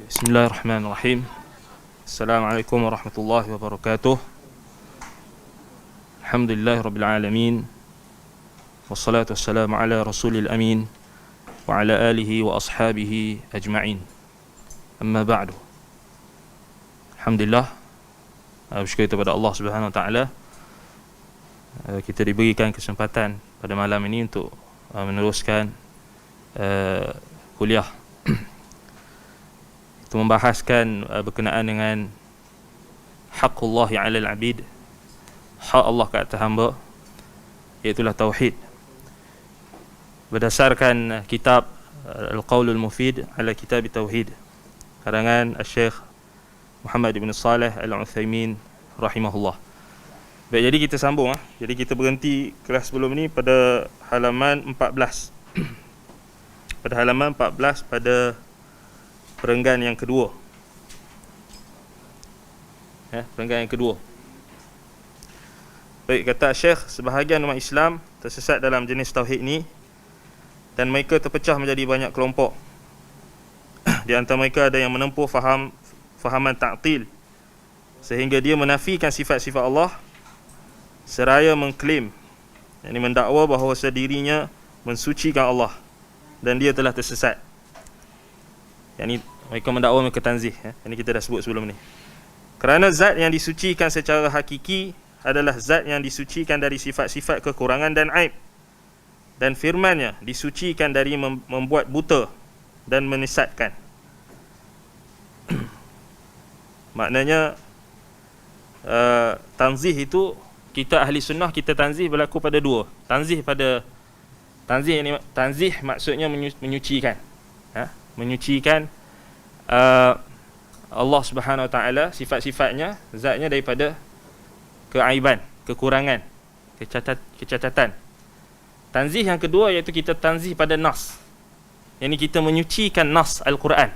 Bismillahirrahmanirrahim. Assalamualaikum warahmatullahi wabarakatuh. Alhamdulillahirabbil alamin. Wassalatu wassalamu ala rasulil amin wa ala alihi wa ashabihi ajma'in. Amma ba'du. Alhamdulillah, bersyukur kepada Allah Subhanahu wa taala, kita diberikan kesempatan pada malam ini untuk meneruskan kuliah untuk membahaskan berkenaan dengan haqqullah 'alal 'abid, hak Allah ke atas hamba, iaitu tauhid, berdasarkan kitab Al-Qaulul Mufid ala Kitab Tauhid karangan Syekh Muhammad bin Salih Al-Utsaimin rahimahullah. Baik, jadi kita sambung. Jadi kita berhenti kelas sebelum ni pada halaman 14. Pada halaman 14 pada perenggan yang kedua. Perenggan yang kedua. Baik, kata Syekh, sebahagian umat Islam tersesat dalam jenis tauhid ni dan mereka terpecah menjadi banyak kelompok. Di antara mereka ada yang menempuh fahaman ta'til sehingga dia menafikan sifat-sifat Allah seraya mengklaim, yakni mendakwa bahawa dirinya mensucikan Allah dan dia telah tersesat. Yang ni mereka mendakwa mereka tanzih. Yang ni kita dah sebut sebelum ni. Kerana zat yang disucikan secara hakiki adalah zat yang disucikan dari sifat-sifat kekurangan dan aib, dan firman-Nya disucikan dari membuat buta dan menyesatkan. Maknanya tanzih itu, kita ahli sunnah, kita tanzih berlaku pada dua. Tanzih maksudnya menyucikan. Menyucikan Allah Subhanahu wa taala, sifat-sifatnya, zatnya daripada keaiban, kekurangan, kecacatan. Tanzih yang kedua iaitu kita tanzih pada nas. Yang ni kita menyucikan nas Al-Quran.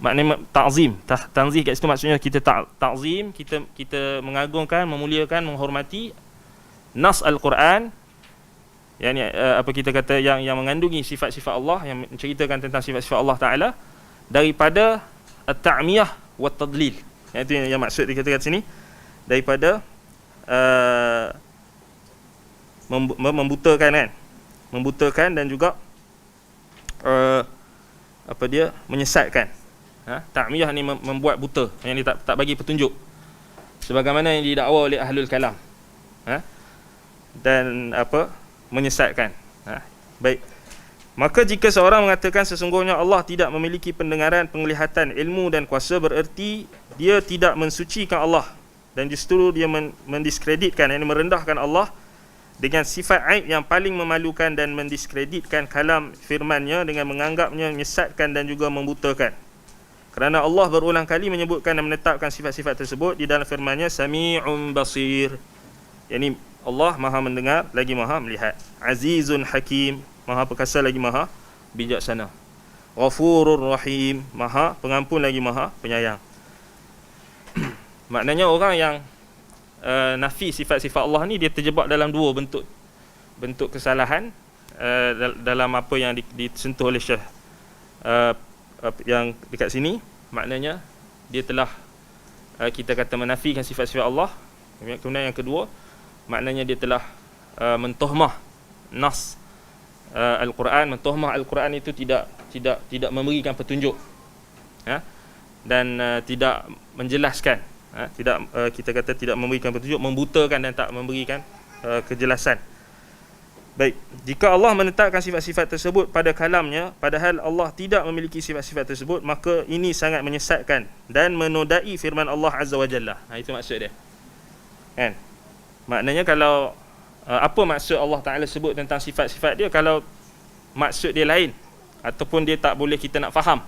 Maknanya ta'zim. Tanzih kat situ maksudnya kita ta'zim, kita mengagungkan, memuliakan, menghormati nas Al-Quran. Yang ni apa kita kata, yang mengandungi sifat-sifat Allah, yang menceritakan tentang sifat-sifat Allah Taala, daripada at-ta'miyah wa tadlil. Itu yang maksud dikatakan sini, daripada membutakan dan juga menyesatkan. Ta'miyah ni membuat buta, yang ni tak bagi petunjuk, sebagaimana yang didakwa oleh ahlul kalam. Dan menyesatkan. Baik. Maka jika seorang mengatakan sesungguhnya Allah tidak memiliki pendengaran, penglihatan, ilmu dan kuasa, bererti dia tidak mensucikan Allah dan justru dia mendiskreditkan, yakni merendahkan Allah dengan sifat aib yang paling memalukan, dan mendiskreditkan kalam firman-Nya dengan menganggapnya menyesatkan dan juga membutakan. Kerana Allah berulang kali menyebutkan dan menetapkan sifat-sifat tersebut di dalam firman-Nya, Sami'un Basir, yakni Allah Maha mendengar lagi Maha melihat. Azizun Hakim, Maha perkasa lagi Maha bijaksana. Ghafurur Rahim, Maha pengampun lagi Maha penyayang. Maknanya orang yang nafi sifat-sifat Allah ni, dia terjebak dalam dua bentuk kesalahan dalam apa yang disentuh oleh Syekh yang dekat sini. Maknanya dia telah kita kata menafikan sifat-sifat Allah. Kemudian yang kedua, maknanya dia telah mentohmah nas Al-Quran. Mentohmah Al-Quran itu tidak memberikan petunjuk, dan tidak menjelaskan, kita kata tidak memberikan petunjuk, membutakan dan tak memberikan kejelasan. Baik, jika Allah menetapkan sifat-sifat tersebut pada kalamnya padahal Allah tidak memiliki sifat-sifat tersebut, maka ini sangat menyesatkan dan menodai firman Allah Azza wa Jalla. Itu maksud dia, kan? Maknanya kalau apa maksud Allah Ta'ala sebut tentang sifat-sifat dia, kalau maksud dia lain, ataupun dia tak boleh kita nak faham,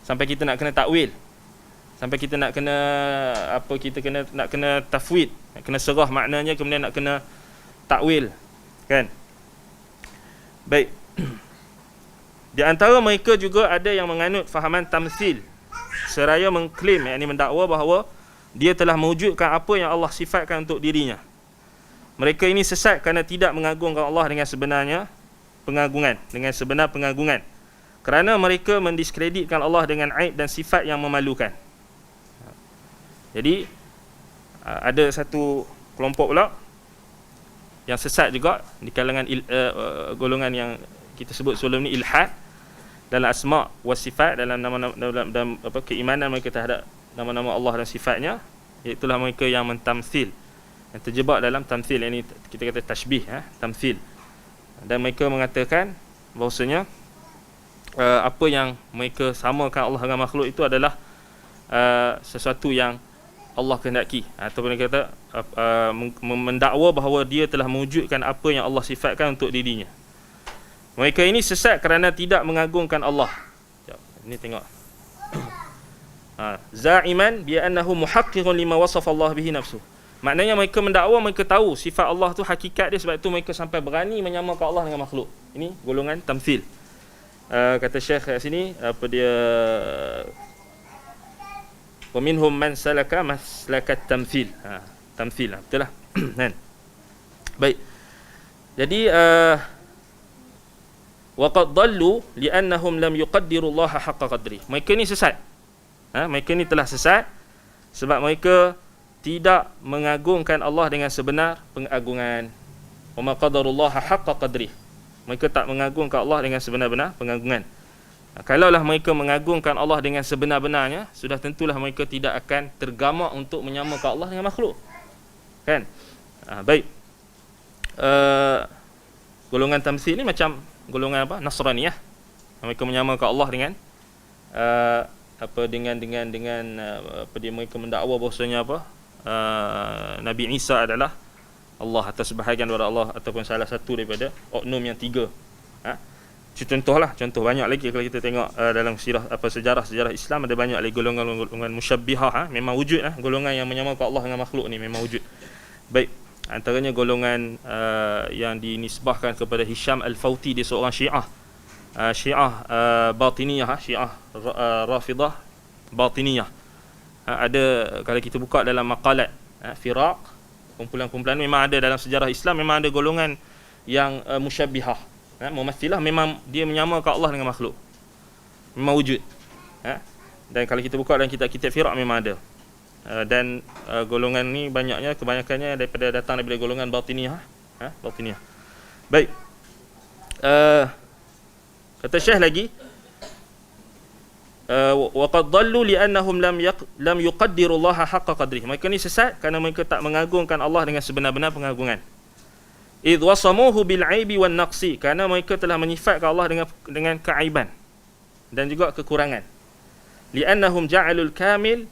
sampai kita nak kena takwil, sampai kita nak kena nak kena tafwid, nak kena serah maknanya, kemudian nak kena takwil, kan? Baik. Di antara mereka juga ada yang menganut fahaman tamthil seraya mengklaim, yakni mendakwa bahawa dia telah mewujudkan apa yang Allah sifatkan untuk dirinya. Mereka ini sesat kerana tidak mengagungkan Allah dengan sebenar pengagungan. kerana mereka mendiskreditkan Allah dengan aib dan sifat yang memalukan. Jadi ada satu kelompok pula yang sesat juga di kalangan golongan yang kita sebut sebelum ni, ilhad dalam asma' wa sifat, dalam nama-nama, dalam keimanan mereka terhadap nama-nama Allah dan sifatnya, iaitu mereka yang mentamthil, yang terjebak dalam tamthil, ini kita kata tashbih, tamthil. Dan mereka mengatakan bahawasanya apa yang mereka samakan Allah dengan makhluk itu adalah sesuatu yang Allah kehendaki, ataupun mereka kata mendakwa bahawa dia telah mewujudkan apa yang Allah sifatkan untuk dirinya. Mereka ini sesat kerana tidak mengagungkan Allah. Ini tengok. Za'iman bi annahu muhaqqiqun lima wasafa Allah bihi nafsuh. Maknanya mereka mendakwa mereka tahu sifat Allah tu hakikat dia, sebab itu mereka sampai berani menyamakan Allah dengan makhluk. Ini golongan tamthil. Kata Syekh kat sini, apa dia, wa minhum man salaka maslakat tamthil. Tamthil lah, betul lah. Kan? Baik. Jadi wa qad dallu li'annahum lam yuqaddiru Allah haqqa qadri. Mereka ni sesat. Mereka ni telah sesat sebab mereka tidak mengagungkan Allah dengan sebenar pengagungan. Wa ma qadarullaha haqqa qadri. Mereka tak mengagungkan Allah dengan sebenar-benar pengagungan. Kalaulah mereka mengagungkan Allah dengan sebenar-benarnya, sudah tentulah mereka tidak akan tergamak untuk menyamakan Allah dengan makhluk. Kan? Baik. Golongan tamthil ni macam golongan apa? Nasrani, ya. Mereka menyamakan Allah dengan apa dia, mereka mendakwa bahawasanya apa? Nabi Isa adalah Allah atau sebahagian daripada Allah, ataupun salah satu daripada oknum yang tiga. Contohlah, contoh banyak lagi kalau kita tengok dalam sejarah Islam, ada banyak lagi golongan musyabbihah, memang wujud golongan yang menyamakan Allah dengan makhluk ni memang wujud. Baik, antaranya golongan yang dinisbahkan kepada Hisham Al-Fawti, dia seorang Syiah. Syiah Batiniyah, Syiah Rafidah Batiniyah. Ada, kalau kita buka dalam maqalat firaq, kumpulan-kumpulan, memang ada dalam sejarah Islam, memang ada golongan yang musyabbihah, mumathilah, memang dia menyamakan Allah dengan makhluk, memang wujud. Dan kalau kita buka dalam kitab-kitab firaq memang ada. Dan golongan ni kebanyakannya datang daripada golongan batiniyah. Batiniyah. Baik. Kata Syekh lagi, wa qad dallu li'annahum lam yuqaddiru Allah haqqa qadrihi. Mereka ni sesat kerana mereka tak mengagungkan Allah dengan sebenar-benar pengagungan. Idh wasamuhu bil aibi wan naqsi, kerana mereka telah menyifatkan Allah dengan keaiban dan juga kekurangan. Li'annahum ja'alul kamil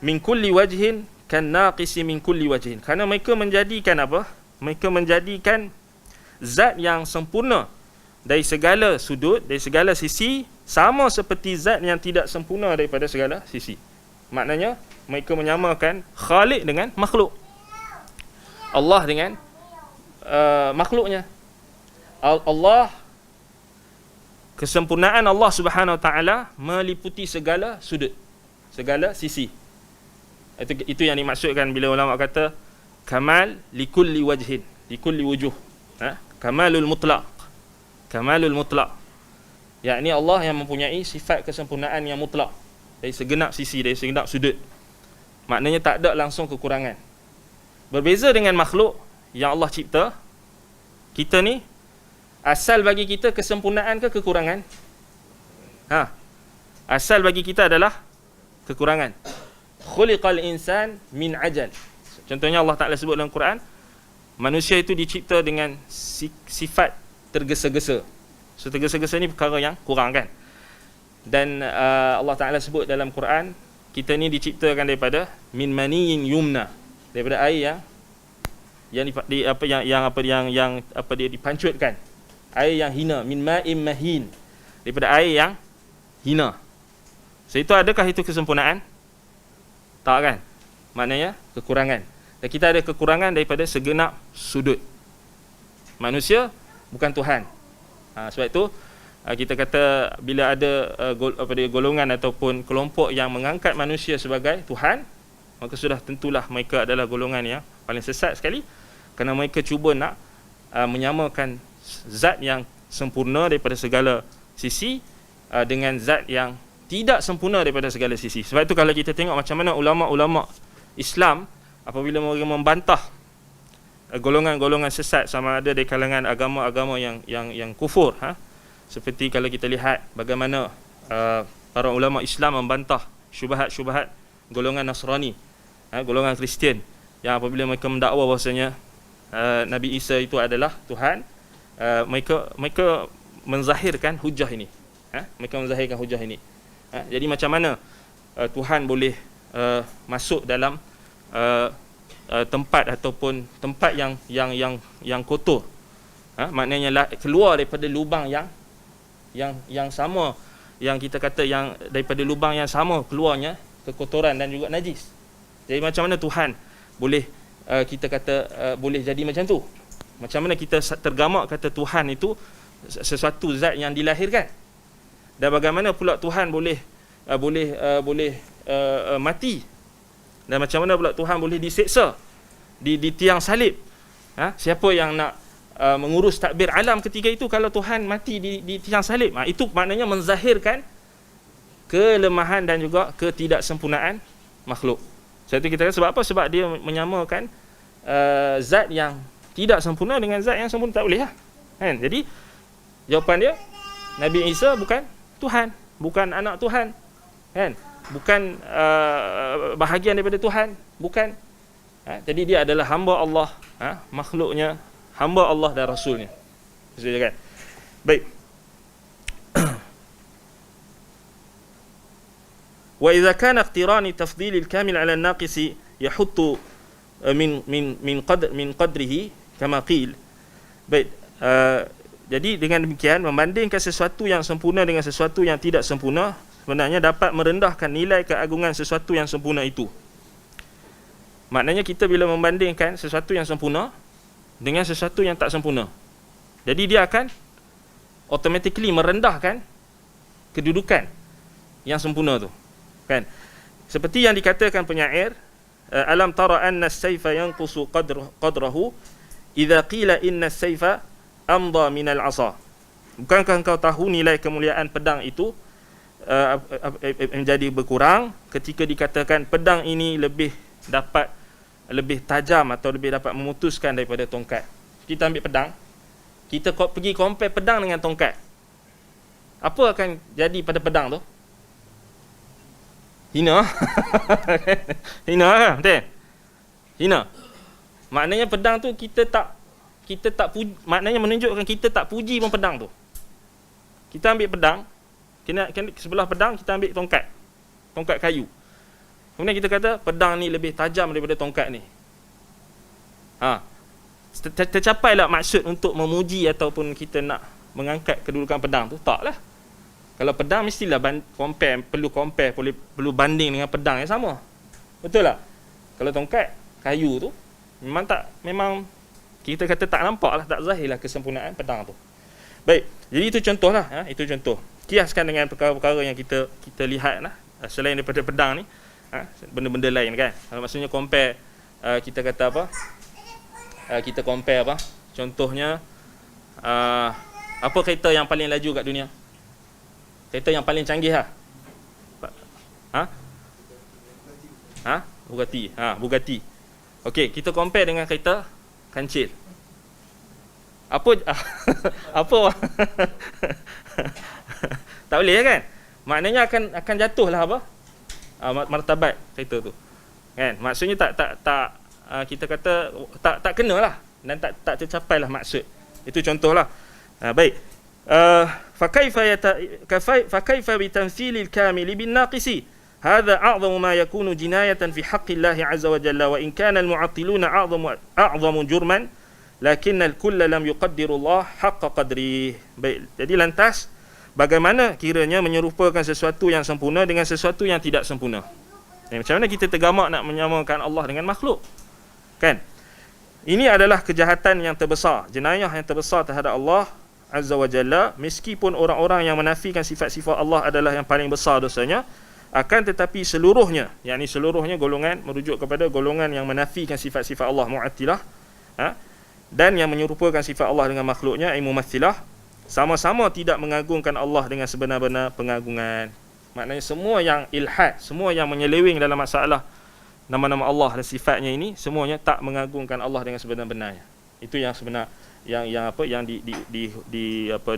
min kulli wajhin kan naqisi min kulli wajhin. Kerana mereka menjadikan apa? Mereka menjadikan zat yang sempurna dari segala sudut, dari segala sisi, sama seperti zat yang tidak sempurna daripada segala sisi. Maknanya mereka menyamakan Khaliq dengan makhluk, Allah dengan makhluknya. Allah, kesempurnaan Allah Subhanahu Wa Taala meliputi segala sudut, segala sisi. Itu yang dimaksudkan bila ulama kata kamal likulli wajhin, likulli wujuh. Kamalul mutlaq, kamalul mutlaq, yakni Allah yang mempunyai sifat kesempurnaan yang mutlak dari segenap sisi, dari segenap sudut. Maknanya tak ada langsung kekurangan. Berbeza dengan makhluk yang Allah cipta, kita ni asal bagi kita kesempurnaan ke kekurangan? Asal bagi kita adalah kekurangan. Khuliqal insan min ajal. Contohnya Allah Ta'ala sebut dalam Quran, manusia itu dicipta dengan sifat tergesa-gesa. So tergesa-gesa ni perkara yang kurang, kan? Dan Allah Ta'ala sebut dalam Quran, kita ni diciptakan daripada min maniyin yumna, daripada air yang dipancutkan, air yang hina, min ma'im mahin, daripada air yang hina. So itu, adakah itu kesempurnaan? Tak, kan? Maknanya kekurangan. Dan kita ada kekurangan daripada segenap sudut. Manusia bukan Tuhan. Sebab itu kita kata bila ada golongan ataupun kelompok yang mengangkat manusia sebagai Tuhan, maka sudah tentulah mereka adalah golongan yang paling sesat sekali, kerana mereka cuba nak menyamakan zat yang sempurna daripada segala sisi dengan zat yang tidak sempurna daripada segala sisi. Sebab itu kalau kita tengok macam mana ulama-ulama Islam apabila mereka membantah golongan-golongan sesat sama ada di kalangan agama-agama yang kufur, seperti kalau kita lihat bagaimana para ulama Islam membantah syubhat-syubhat golongan Nasrani, golongan Kristian, yang apabila mereka mendakwa bahasanya Nabi Isa itu adalah Tuhan, mereka menzahirkan hujah ini. Mereka menzahirkan hujah ini. Jadi macam mana Tuhan boleh masuk dalam tempat ataupun tempat yang kotor? Maknanya keluar daripada lubang yang sama, yang kita kata yang daripada lubang yang sama keluarnya kekotoran dan juga najis. Jadi macam mana Tuhan boleh kita kata boleh jadi macam tu? Macam mana kita tergamak kata Tuhan itu sesuatu zat yang dilahirkan? Dan bagaimana pula Tuhan boleh mati? Dan macam mana pula Tuhan boleh diseksa di tiang salib? Siapa yang nak mengurus takbir alam ketika itu kalau Tuhan mati di tiang salib? Itu maknanya menzahirkan kelemahan dan juga ketidaksempurnaan makhluk. Sebab itu kita kata sebab apa? Sebab dia menyamakan zat yang tidak sempurna dengan zat yang sempurna, tak boleh lah. Kan? Jadi jawapan dia, Nabi Isa bukan Tuhan, bukan anak Tuhan, kan? Bukan bahagian daripada Tuhan, bukan. Jadi dia adalah hamba Allah, makhluknya, hamba Allah dan Rasulnya. Maksudnya kan? Baik. Wa idza kana iqtirani tafdhil al-kamil 'ala an-naqis yahuttu min qadrihi kama qil. Baik. Jadi dengan demikian membandingkan sesuatu yang sempurna dengan sesuatu yang tidak sempurna sebenarnya dapat merendahkan nilai keagungan sesuatu yang sempurna itu. Maknanya kita bila membandingkan sesuatu yang sempurna dengan sesuatu yang tak sempurna, jadi dia akan automatically merendahkan kedudukan yang sempurna tu, kan? Seperti yang dikatakan penyair, alam tara anna as-sayfa yanqusu qadrahu idza qila inna as-sayfa amda minal asa. Bukankah engkau tahu nilai kemuliaan pedang itu menjadi berkurang ketika dikatakan pedang ini lebih tajam atau lebih dapat memutuskan daripada tongkat. Kita ambil pedang, kita pergi compare pedang dengan tongkat, apa akan jadi pada pedang tu? Hina. Hina kan? Betul? Hina. Maknanya pedang tu kita tak puji, maknanya menunjukkan kita tak puji pun pedang tu. Kita ambil pedang, kena sebelah pedang kita ambil tongkat kayu. Kemudian kita kata pedang ni lebih tajam daripada tongkat ni. Tercapailah maksud untuk memuji ataupun kita nak mengangkat kedudukan pedang tu? Taklah. Kalau pedang mestilah perlu banding dengan pedang yang sama. Betul tak? Kalau tongkat kayu tu memang kita kata tak nampak lah, tak zahir lah kesempurnaan pedang tu. Baik, jadi itu contoh lah. Itu contoh. Kiaskan dengan perkara-perkara yang kita lihat lah. Selain daripada pedang ni, benda-benda lain kan. Maksudnya compare, kita kata apa? Kita compare apa? Contohnya, apa kereta yang paling laju kat dunia? Kereta yang paling canggih lah. Bugatti. Bugatti. Okey, kita compare dengan kereta kancil. Apa tak boleh kan? Maknanya akan jatuhlah apa? Martabat kereta tu. Kan? Maksudnya tak kita kata tak kenalah dan tak tercapailah maksud. Itu contohlah. Baik. فكيف بتمثيل الكامل بالناقص هذا أعظم ما يكون جناية في حق الله عز وجل وإن كان المعطلون أعظم جرما لكن الكل لم يقدر الله حق قدره. Baik, jadi lantas bagaimana kiranya menyerupakan sesuatu yang sempurna dengan sesuatu yang tidak sempurna? Macam mana kita tergamak nak menyamakan Allah dengan makhluk? Kan? Ini adalah kejahatan yang terbesar, jenayah yang terbesar terhadap Allah Azza wa Jalla, meskipun orang-orang yang menafikan sifat-sifat Allah adalah yang paling besar dosanya, akan tetapi seluruhnya, yakni seluruhnya golongan merujuk kepada golongan yang menafikan sifat-sifat Allah, Mu'attilah, dan yang menyerupakan sifat Allah dengan makhluknya, Mumathilah, sama-sama tidak mengagungkan Allah dengan sebenar-benar pengagungan. Maknanya semua yang ilhad, semua yang menyeleweng dalam masalah nama-nama Allah dan sifatnya ini, semuanya tak mengagungkan Allah dengan sebenar-benarnya. Itu yang sebenar, yang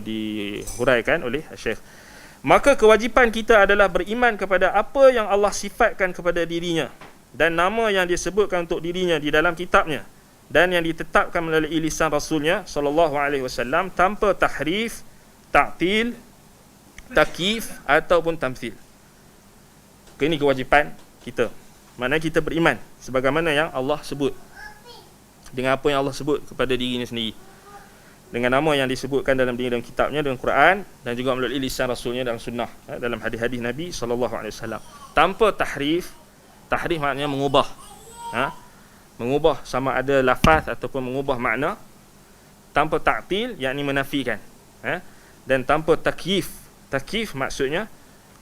dihuraikan oleh Syekh. Maka kewajipan kita adalah beriman kepada apa yang Allah sifatkan kepada dirinya dan nama yang disebutkan untuk dirinya di dalam kitabnya dan yang ditetapkan melalui lisan Rasulnya sallallahu alaihi wasallam tanpa tahrif, ta'til, takyif ataupun tamthil. Ini kewajipan kita. Maknanya kita beriman sebagaimana yang Allah sebut, dengan apa yang Allah sebut kepada dirinya sendiri, dengan nama yang disebutkan dalam kitabnya, dalam Quran, dan juga melalui lisan Rasulnya dalam sunnah, dalam hadis-hadis Nabi SAW, tanpa tahrif. Tahrif maknanya mengubah, mengubah sama ada lafaz ataupun mengubah makna. Tanpa ta'til, yakni menafikan, dan tanpa takyif. Takyif maksudnya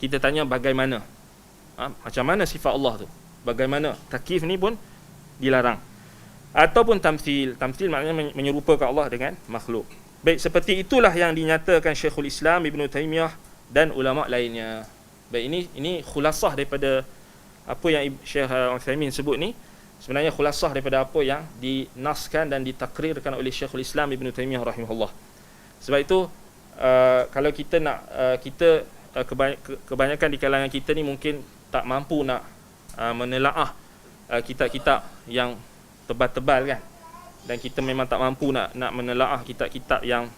kita tanya bagaimana, macam mana sifat Allah tu, bagaimana. Takyif ni pun dilarang. Ataupun tamthil. Tamthil maknanya menyerupakan Allah dengan makhluk. Baik, seperti itulah yang dinyatakan Syekhul Islam Ibn Taymiyah dan ulama lainnya. Baik, ini khulasah daripada apa yang Syekh Uthaymin sebut ni. Sebenarnya khulasah daripada apa yang dinaskan dan ditakrirkan oleh Syekhul Islam Ibn Taymiyah rahimahullah. Sebab itu kalau kita nak kebanyakan di kalangan kita ni mungkin tak mampu nak menelaah kitab-kitab yang tebal-tebal kan, dan kita memang tak mampu nak menelaah kitab-kitab yang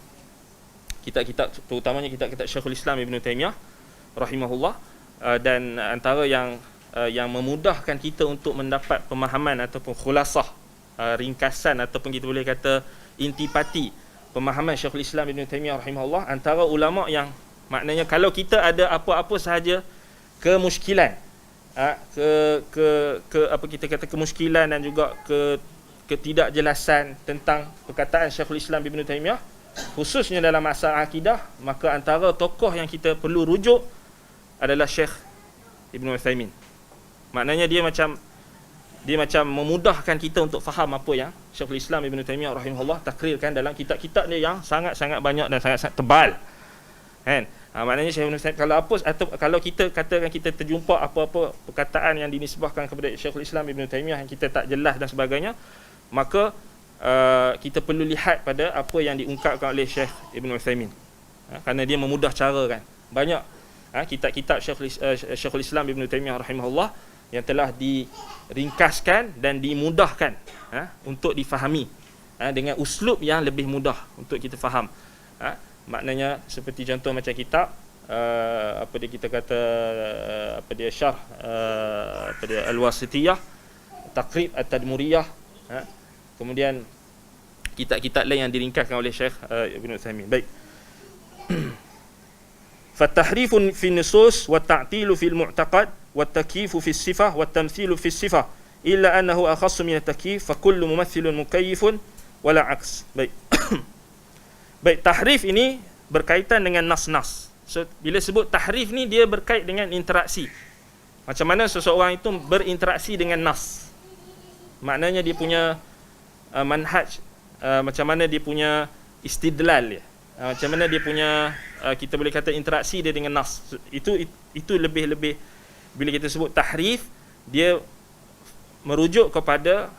kitab-kitab terutamanya kitab-kitab Syekhul Islam Ibn Taymiyah rahimahullah, dan antara yang memudahkan kita untuk mendapat pemahaman ataupun khulasah, ringkasan ataupun kita boleh kata intipati pemahaman Syekhul Islam Ibn Taymiyah rahimahullah, antara ulama yang maknanya kalau kita ada apa-apa sahaja kemuskilan, apa kita kata kemuskilan dan juga ketidakjelasan tentang perkataan Syekhul Islam Ibn Taymiyah, khususnya dalam masalah akidah, maka antara tokoh yang kita perlu rujuk adalah Syekh Ibn Uthaymin. Maknanya dia macam memudahkan kita untuk faham apa yang Syekhul Islam Ibn Taymiyah rahimahullah takrirkan dalam kitab-kitab dia yang sangat-sangat banyak dan sangat-sangat tebal, kan? Maknanya Syekh Ibn Taymiyah, kalau kita katakan kita terjumpa apa-apa perkataan yang dinisbahkan kepada Syekhul Islam Ibn Taymiyah yang kita tak jelas dan sebagainya, maka kita perlu lihat pada apa yang diungkapkan oleh Syekh Ibn Uthaymin, kerana dia memudah cara kan. Banyak kitab-kitab Syekhul Islam Ibn Taymiyah rahimahullah yang telah diringkaskan dan dimudahkan untuk difahami dengan uslub yang lebih mudah untuk kita faham. Maknanya seperti contoh macam kitab apa dia kita kata syarh Al-Wasitiyah, Taqrib At-Tadmuriyah, kemudian kitab-kitab lain yang diringkaskan oleh Syekh Ibn Uthaymin. Baik. فالتحريف في النصوص والتعطيل في المعتقد والتكييف في الصفة والتمثيل في الصفة إلا أنه أخص من التكييف فكل ممثل مكيف ولا عكس. Baik. Baik, tahrif ini berkaitan dengan nas-nas. So, bila sebut tahrif ni dia berkait dengan interaksi. Macam mana seseorang itu berinteraksi dengan nas. Maknanya dia punya manhaj, macam mana dia punya istidlal dia. Macam mana dia punya kita boleh kata interaksi dia dengan nas. Itu lebih bila kita sebut tahrif, dia merujuk kepada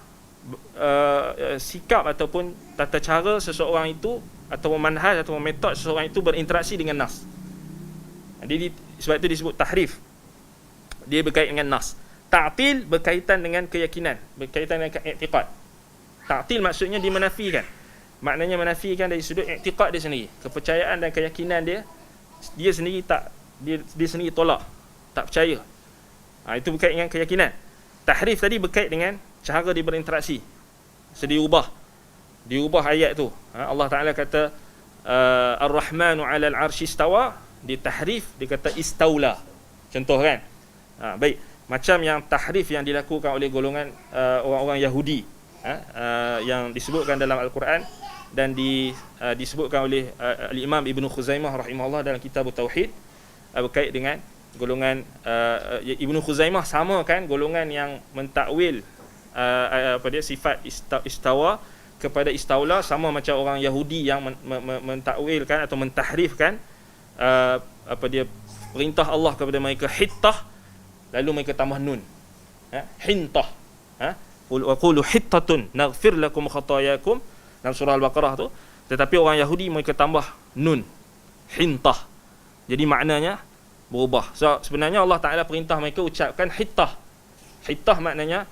sikap ataupun tata cara seseorang itu atau manhaj atau metod seseorang itu berinteraksi dengan nas. Jadi sebab itu disebut tahrif. Dia berkaitan dengan nas. Ta'til berkaitan dengan keyakinan, berkaitan dengan i'tiqad. Ta'til maksudnya dia menafikan. Maknanya menafikan dari sudut i'tiqad dia sendiri, kepercayaan dan keyakinan dia sendiri dia sendiri tolak, tak percaya. Itu berkait dengan keyakinan. Tahrif tadi berkait dengan cara dia berinteraksi. Diubah ayat tu. Allah Taala kata Ar-Rahmanu 'alal 'arsy istawa, dia tahrif, dia kata istaula. Contoh kan? Baik, macam yang tahrif yang dilakukan oleh golongan orang-orang Yahudi, yang disebutkan dalam Al-Quran dan disebutkan oleh Al-Imam Ibn Khuzaimah rahimahullah dalam kitab Tauhid, berkait dengan golongan Ibn Khuzaimah sama kan golongan yang mentakwil sifat istawa kepada istaula sama macam orang Yahudi yang mentakwilkan atau mentahrifkan apa dia perintah Allah kepada mereka hittah, lalu mereka tambah nun, hintah, wa qulu hittatun naghfir lakum khatayakum dalam surah Al-Baqarah tu. Tetapi orang Yahudi mereka tambah nun, hintah, jadi maknanya berubah. So sebenarnya Allah Ta'ala perintah mereka ucapkan hittah. Hittah maknanya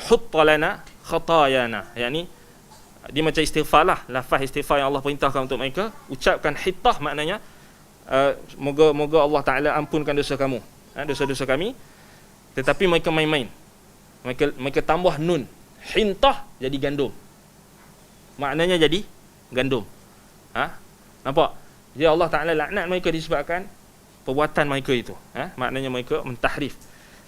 hutta lana khatayana, yakni dia macam istighfar lah, lafaz istighfar yang Allah perintahkan untuk mereka. Ucapkan hittah maknanya moga Allah Ta'ala ampunkan dosa kamu, dosa-dosa kami. Tetapi mereka main-main, mereka tambah nun, hintah jadi gandum, maknanya jadi gandum. Nampak? Jadi Allah Ta'ala laknat mereka disebabkan perbuatan mereka itu. Maknanya mereka mentahrif.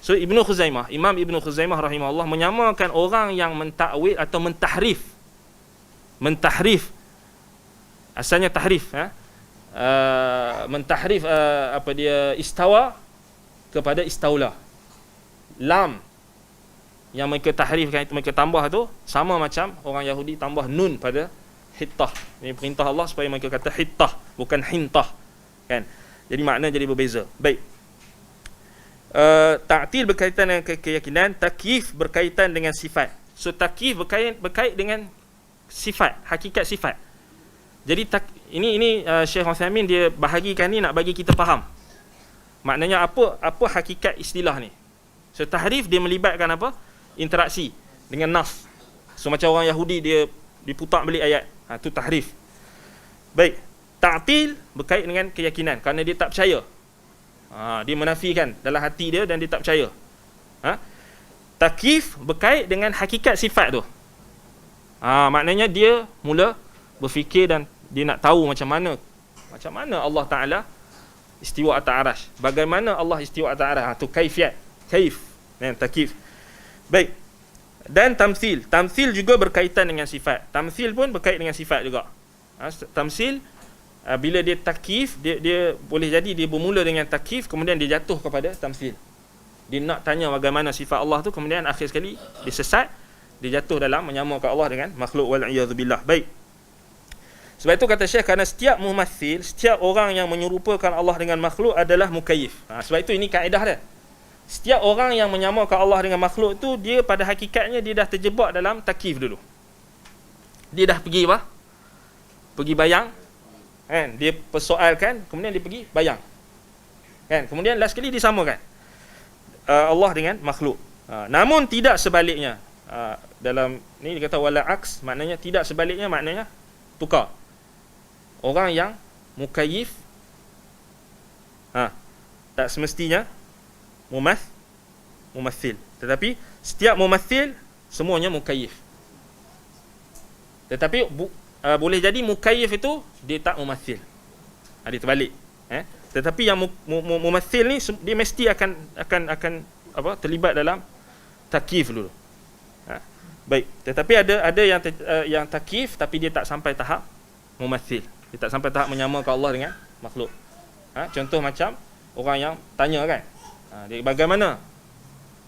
So Ibnu Khuzaimah, Imam Ibnu Khuzaimah rahimahullah menyamakan orang yang mentakwil atau mentahrif. Mentahrif asalnya tahrif, mentahrif apa dia istawa kepada istaula. Lam yang mereka tahrifkan itu, mereka tambah tu sama macam orang Yahudi tambah nun pada hittah. Ini perintah Allah supaya mereka kata hittah, bukan hintah, kan? Jadi makna jadi berbeza. Baik. Ta'til berkaitan dengan keyakinan, takyif berkaitan dengan sifat. So takyif berkait dengan sifat, hakikat sifat. Jadi ini Syekh Uthaymin dia bahagikan ni nak bagi kita faham. Maknanya apa hakikat istilah ni. So tahrif dia melibatkan apa? Interaksi dengan nas. So macam orang Yahudi dia diputar balik ayat. Itu tahrif. Baik. Ta'til berkait dengan keyakinan kerana dia tak percaya. Dia menafikan dalam hati dia dan dia tak percaya. Takyif berkait dengan hakikat sifat tu. Maknanya dia mula berfikir dan dia nak tahu macam mana Allah Ta'ala istiwa atas arasy. Bagaimana Allah istiwa atas arasy? Tu kaifiyat. Kaif. Takyif. Baik. Dan tamthil. Tamthil juga berkaitan dengan sifat. Tamthil pun berkait dengan sifat juga. Tamthil bila dia takyif, dia boleh jadi dia bermula dengan takyif kemudian dia jatuh kepada tamthil. Dia nak tanya bagaimana sifat Allah tu, kemudian akhir sekali dia sesat, dia jatuh dalam menyamakan Allah dengan makhluk, wal iyad billah. Baik. Sebab itu kata Syekh, kerana setiap mumathil, setiap orang yang menyerupakan Allah dengan makhluk adalah mukayyif. Sebab itu ini kaedah dia. Setiap orang yang menyamakan Allah dengan makhluk tu, dia pada hakikatnya dia dah terjebak dalam takyif dulu. Dia dah pergi apa? Pergi bayang, kan? Dia persoalkan, kemudian dia pergi bayang, kan? Kemudian last kali disamakan Allah dengan makhluk. Namun tidak sebaliknya. Dalam ni dia kata wala aks, maknanya tidak sebaliknya, maknanya tukar. Orang yang mukayyif tak semestinya mumathil. Tetapi setiap mumathil semuanya mukayyif. Tetapi boleh jadi mukayyif itu dia tak mumathil. Dia terbalik. Tetapi yang mumathil ni dia mesti akan apa terlibat dalam takyif dulu. Baik. Tetapi ada yang takyif tapi dia tak sampai tahap mumathil. Dia tak sampai tahap menyamakan Allah dengan makhluk. Contoh macam orang yang tanya, kan? Dia bagaimana?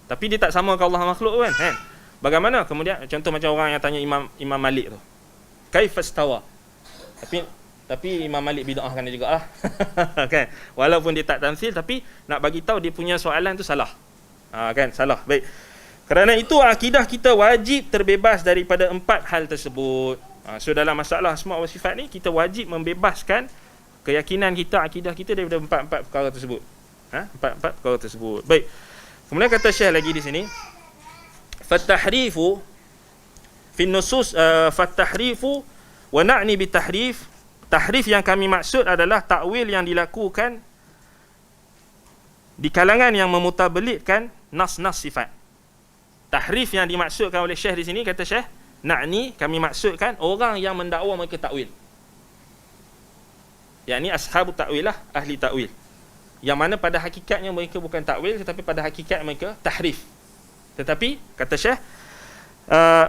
Tapi dia tak samakan Allah makhluk kan? Bagaimana? Kemudian contoh macam orang yang tanya Imam Malik tu. Kaifastawa? Tapi Imam Malik bid'ahkan dia jugalah. Kan? Walaupun dia tak tamthil tapi nak bagi tahu dia punya soalan tu salah. Kan? Salah. Baik. Kerana itu akidah kita wajib terbebas daripada 4 hal tersebut. So dalam masalah asma' wa sifat ni kita wajib membebaskan keyakinan kita, akidah kita daripada 4 perkara tersebut. 4 perkara tersebut. Baik. Kemudian kata Syekh lagi di sini, fatahrifu fi nusus fatahrifu wa na'ni bitahrif. Tahrif yang kami maksud adalah takwil yang dilakukan di kalangan yang memutabelitkan nas-nas sifat. Tahrif yang dimaksudkan oleh Syekh di sini, kata Syekh, na'ni, kami maksudkan orang yang mendakwa mereka takwil. Yakni ashabu takwil lah, ahli takwil. Yang mana pada hakikatnya mereka bukan takwil, tetapi pada hakikat mereka tahrif. Tetapi kata Syekh,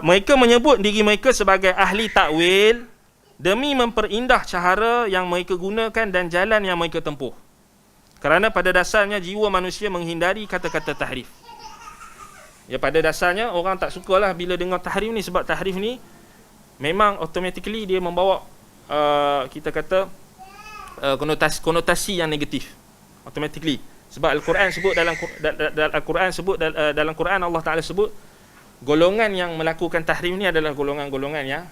mereka menyebut diri mereka sebagai ahli takwil demi memperindah cara yang mereka gunakan dan jalan yang mereka tempuh. Kerana pada dasarnya jiwa manusia menghindari kata-kata tahrif. Ya, pada dasarnya orang tak sukalah bila dengar tahrif ni, sebab tahrif ni memang automatically dia membawa kita kata konotasi yang negatif automatically. Sebab Al-Quran sebut dalam Quran Allah Taala sebut golongan yang melakukan tahrim ni adalah golongan-golongan yang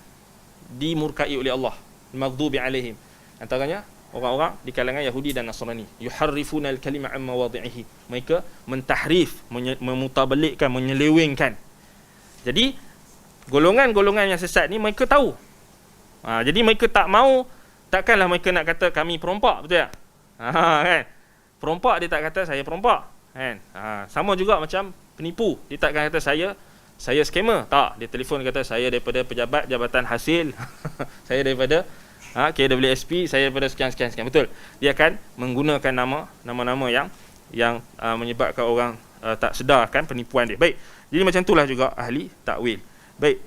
dimurkai oleh Allah, maghdubi alaihim. Antaranya orang-orang di kalangan Yahudi dan Nasrani. Yuharrifuna al-kalima an mawadhi'ihi. Mereka mentahrif, memutabalikkan, menyelewengkan. Jadi golongan-golongan yang sesat ni mereka tahu. Jadi mereka tak mau, takkanlah mereka nak kata kami perompak, betul tak? Kan? Perompak dia tak kata saya perompak, kan? Sama juga macam penipu, dia takkan kata saya scammer. Tak, dia telefon kata saya daripada pejabat Jabatan Hasil. Saya daripada KWSP, saya daripada sekian. Betul. Dia akan menggunakan nama-nama yang menyebabkan orang tak sedar akan penipuan dia. Baik. Jadi macam itulah juga ahli takwil. Baik.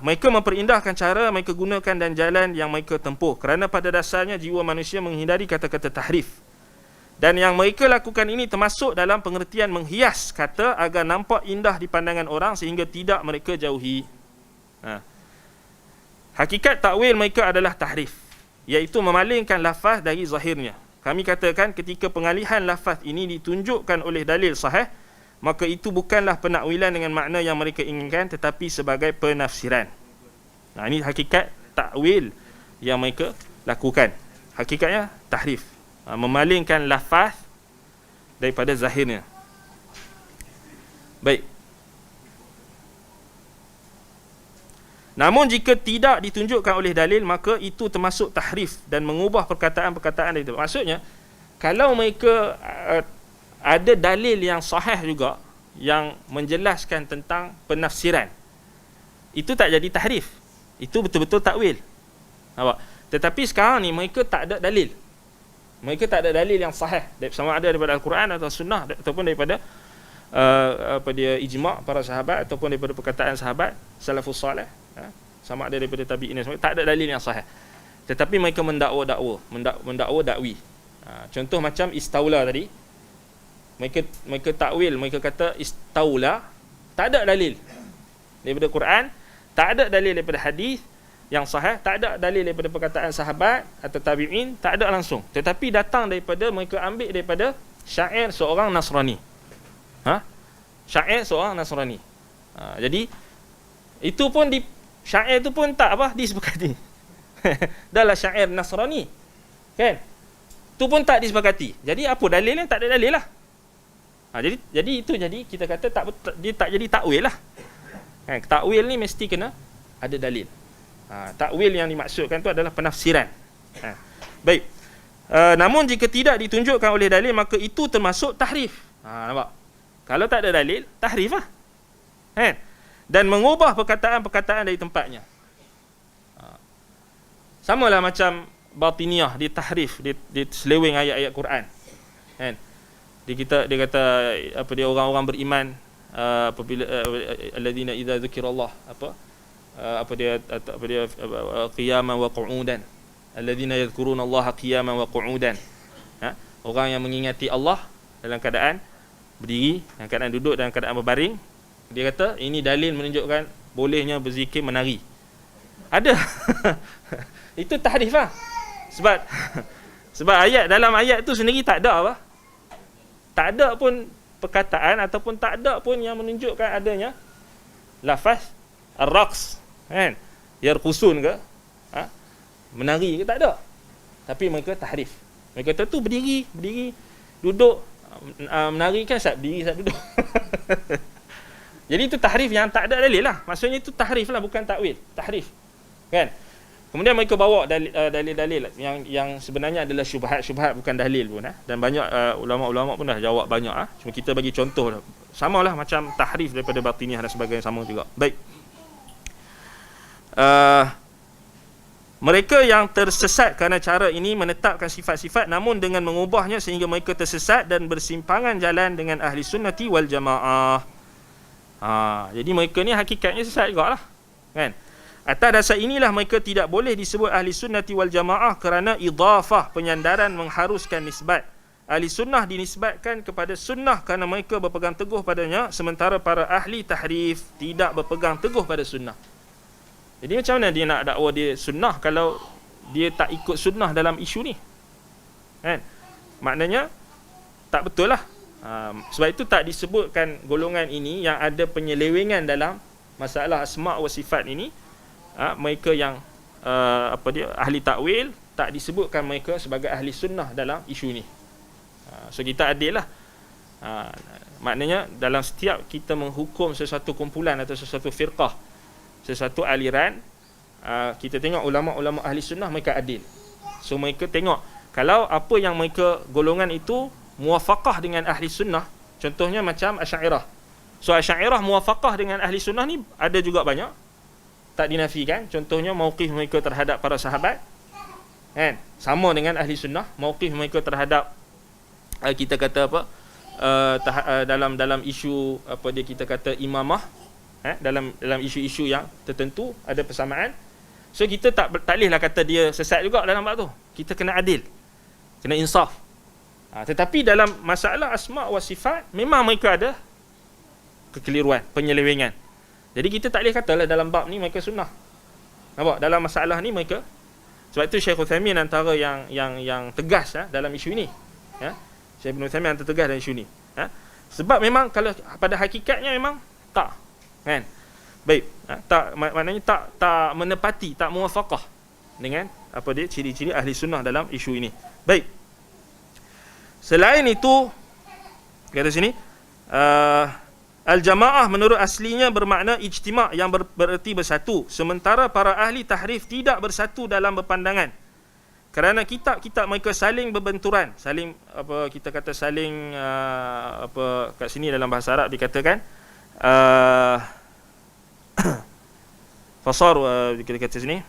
Mereka memperindahkan cara mereka gunakan dan jalan yang mereka tempuh, kerana pada dasarnya jiwa manusia menghindari kata-kata tahrif. Dan yang mereka lakukan ini termasuk dalam pengertian menghias kata agar nampak indah di pandangan orang sehingga tidak mereka jauhi. Hakikat takwil mereka adalah tahrif, iaitu memalingkan lafaz dari zahirnya. Kami katakan ketika pengalihan lafaz ini ditunjukkan oleh dalil sahih, maka itu bukanlah penakwilan dengan makna yang mereka inginkan, tetapi sebagai penafsiran. Ini hakikat takwil yang mereka lakukan. Hakikatnya tahrif, memalingkan lafaz daripada zahirnya. Baik. Namun jika tidak ditunjukkan oleh dalil, maka itu termasuk tahrif dan mengubah perkataan-perkataan itu. Maksudnya, kalau mereka ada dalil yang sahih juga yang menjelaskan tentang penafsiran, itu tak jadi tahrif, itu betul-betul takwil. Nampak? Tetapi sekarang ni mereka tak ada dalil. Mereka tak ada dalil yang sahih, sama ada daripada Al-Quran atau Sunnah, ataupun daripada ijma' para sahabat, ataupun daripada perkataan sahabat salafus salih, sama ada daripada tabi'in, tak ada dalil yang sahih. Tetapi mereka mendakwa dakwi. Contoh macam istaula tadi, mereka takwil, mereka kata istaula, tak ada dalil daripada Quran, tak ada dalil daripada hadis yang sahih, tak ada dalil daripada perkataan sahabat atau tabi'in, tak ada langsung. Tetapi datang daripada, mereka ambil daripada syair seorang Nasrani. Syair seorang Nasrani. Jadi itu pun syair itu pun tak disepakati. Dalam syair Nasrani, kan? Itu pun tak disepakati. Jadi apa dalilnya? Tak ada dalil lah. Jadi kita kata dia tak jadi takwil lah. Kan? Takwil ni mesti kena ada dalil. Takwil yang dimaksudkan tu adalah penafsiran. Baik. Namun jika tidak ditunjukkan oleh dalil, maka itu termasuk tahrif. Nampak? Kalau tak ada dalil, tahrif lah. Kan? Dan mengubah perkataan-perkataan dari tempatnya. Samalah macam batiniyah, dia tahrif, dia seleweng ayat-ayat Quran. Kan? Dia kata dia orang-orang beriman apabila alladzina idza dzukirallah qiyaman wa qu'udan, alladzina yadhkuruna Allah qiyaman wa qu'udan. Orang yang mengingati Allah dalam keadaan berdiri, dalam keadaan duduk, dalam keadaan berbaring. Dia kata ini dalil menunjukkan bolehnya berzikir menari. Ada. Itu tahrif lah. Sebab dalam ayat tu sendiri tak ada tak ada pun perkataan ataupun tak ada pun yang menunjukkan adanya lafaz ar-raqs, kan? Yarqusun ke? Menari ke? Tak ada. Tapi mereka tahrif. Mereka kata tu berdiri, duduk, menari kan sat berdiri, sat duduk. Jadi itu tahrif yang tak ada dalil lah. Maksudnya itu tahrif lah, bukan takwil. Tahrif. Kan? Kemudian mereka bawa dalil-dalil yang sebenarnya adalah syubhat bukan dalil pun. Dan banyak ulama-ulama pun dah jawab banyak. Cuma kita bagi contoh. Samalah macam tahrif daripada batiniyah dan sebagainya, sama juga. Baik. Mereka yang tersesat kerana cara ini menetapkan sifat-sifat namun dengan mengubahnya sehingga mereka tersesat dan bersimpangan jalan dengan ahli sunnati wal jamaah. Jadi mereka ni hakikatnya sesat juga lah. Kan? Atas dasar inilah mereka tidak boleh disebut ahli sunnati wal jamaah kerana idhafah, penyandaran mengharuskan nisbat. Ahli sunnah dinisbatkan kepada sunnah kerana mereka berpegang teguh padanya, sementara para ahli tahrif tidak berpegang teguh pada sunnah. Jadi macam mana dia nak dakwa dia sunnah kalau dia tak ikut sunnah dalam isu ni? Kan? Maknanya tak betul lah. Sebab itu tak disebutkan golongan ini yang ada penyelewengan dalam masalah asma' wa sifat ini. Mereka yang ahli takwil, tak disebutkan mereka sebagai ahli sunnah dalam isu ni. So kita adil lah. Maknanya dalam setiap kita menghukum sesuatu kumpulan atau sesuatu firqah, sesuatu aliran, kita tengok ulama-ulama ahli sunnah mereka adil. So mereka tengok kalau apa yang mereka golongan itu muwafaqah dengan ahli sunnah, contohnya macam Asy'ariyah. So Asy'ariyah muwafaqah dengan ahli sunnah ni ada juga banyak, tak dinafikan. Contohnya mauqif mereka terhadap para sahabat, kan? Sama dengan ahli sunnah. Mauqif mereka terhadap kita kata apa, dalam isu apa dia kita kata imamah, dalam isu-isu yang tertentu ada persamaan. So kita tak bolehlah kata dia sesat juga dalam bab tu. Kita kena adil, kena insaf. Tetapi dalam masalah asma' wa sifat memang mereka ada kekeliruan, penyelewengan. Jadi kita tak boleh katalah dalam bab ni mereka sunnah. Nampak? Dalam masalah ni mereka. Sebab itu Syekh Uthaymin antara yang tegas dalam isu ini. Syekh Ibn Uthaymin antara tegas dalam isu ni. Sebab memang kalau pada hakikatnya memang tak, kan? Baik, tak, maknanya tak menepati, tak muwafaqah dengan apa dia ciri-ciri ahli sunnah dalam isu ini. Baik. Selain itu, kata sini, al-jamaah menurut aslinya bermakna ijtima' yang bererti bersatu, sementara para ahli tahrif tidak bersatu dalam berpandangan. Kerana kitab-kitab mereka saling berbenturan, saling apa kita kata saling apa kat sini dalam bahasa Arab dikatakan fasar kita kata sini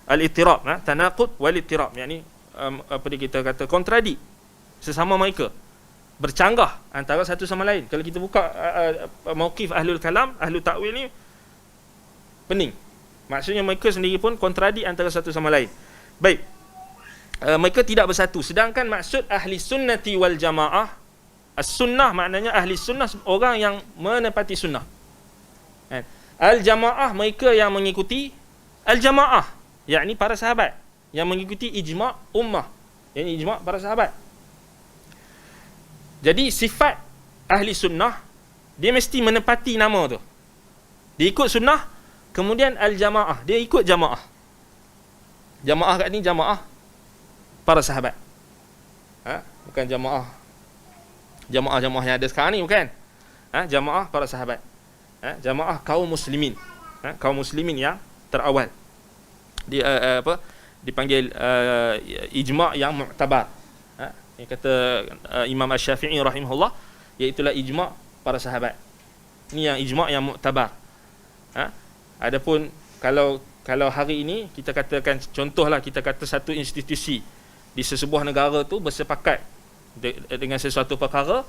al-ittirab, tanaqud wal ittirab, yakni apa dia kita kata kontradik sesama mereka, bercanggah antara satu sama lain. Kalau kita buka mauqif ahlul kalam, ahlul takwil ni pening. Maksudnya mereka sendiri pun kontradik antara satu sama lain. Baik. Mereka tidak bersatu. Sedangkan maksud ahli sunnati wal jamaah, as-sunnah maknanya ahli sunnah orang yang menepati sunnah. Al-jamaah mereka yang mengikuti al-jamaah, yakni para sahabat yang mengikuti ijma' ummah, yakni ijma' para sahabat. Jadi sifat ahli sunnah dia mesti menepati nama tu. Dia ikut sunnah, kemudian al-jamaah, dia ikut jamaah. Jamaah kat ni jamaah para sahabat. Bukan jamaah yang ada sekarang ni, bukan. Jamaah para sahabat. Jamaah kaum muslimin. Kaum muslimin yang terawal. Dia dipanggil ijma' yang mu'tabar. Yang kata Imam Asy-Syafi'i rahimahullah, iaitulah ijma' para sahabat. Ini yang ijma' yang mu'tabar. Adapun kalau hari ini kita katakan, contohlah kita kata satu institusi di sesebuah negara tu bersepakat dengan sesuatu perkara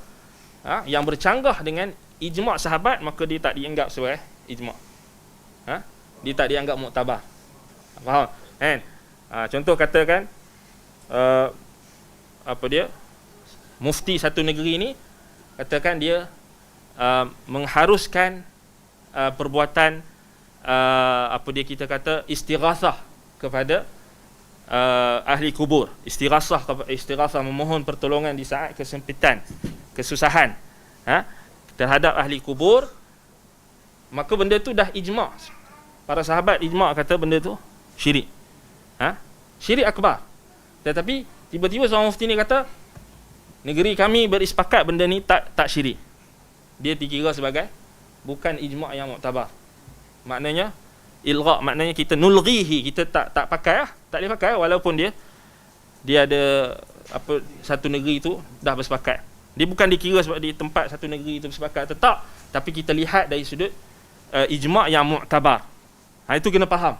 yang bercanggah dengan ijma' sahabat, maka dia tak dianggap sebagai ijma'. Dia tak dianggap mu'tabar. Faham? Kan? Contoh katakan apa dia, mufti satu negeri ni katakan dia mengharuskan perbuatan apa dia kita kata istighatsah kepada ahli kubur. Istighatsah memohon pertolongan di saat kesempitan, kesusahan terhadap ahli kubur, maka benda tu dah ijma'. Para sahabat ijma' kata benda tu syirik. Syirik akbar. Tetapi tiba-tiba seorang mufti ni kata negeri kami berispakat benda ni tak syirik. Dia dikira sebagai bukan ijma' yang muktabar. Maknanya ilgha', maknanya kita nulghihi, kita tak pakai tak boleh pakai walaupun dia ada apa satu negeri tu dah bersepakat. Dia bukan dikira sebab di tempat satu negeri itu bersepakat tetap, tapi kita lihat dari sudut ijma' yang muktabar. Itu kena faham.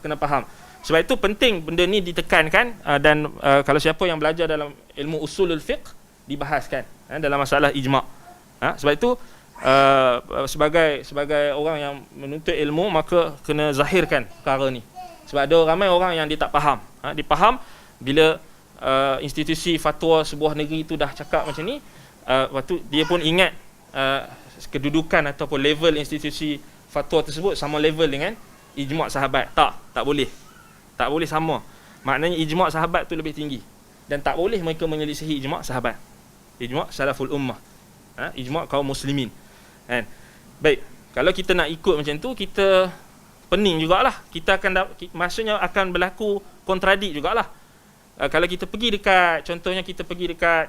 Kena faham. Sebab itu penting benda ni ditekankan dan kalau siapa yang belajar dalam ilmu usulul fiqh dibahaskan dalam masalah ijma'. Sebab itu sebagai orang yang menuntut ilmu, maka kena zahirkan perkara ni. Sebab ada ramai orang yang dia tak faham. Dia faham bila institusi fatwa sebuah negeri itu dah cakap macam ni, waktu dia pun ingat kedudukan ataupun level institusi fatwa tersebut sama level dengan ijma' sahabat. Tak boleh. Tak boleh sama. Maknanya ijma' sahabat tu lebih tinggi. Dan tak boleh mereka menyelisihi ijma' sahabat. Ijma' salaful ummah. Ijma' kaum muslimin. Kan? Baik, kalau kita nak ikut macam tu, kita pening jugalah. Kita akan maksudnya akan berlaku kontradik jugalah. Kalau kita pergi dekat, contohnya kita pergi dekat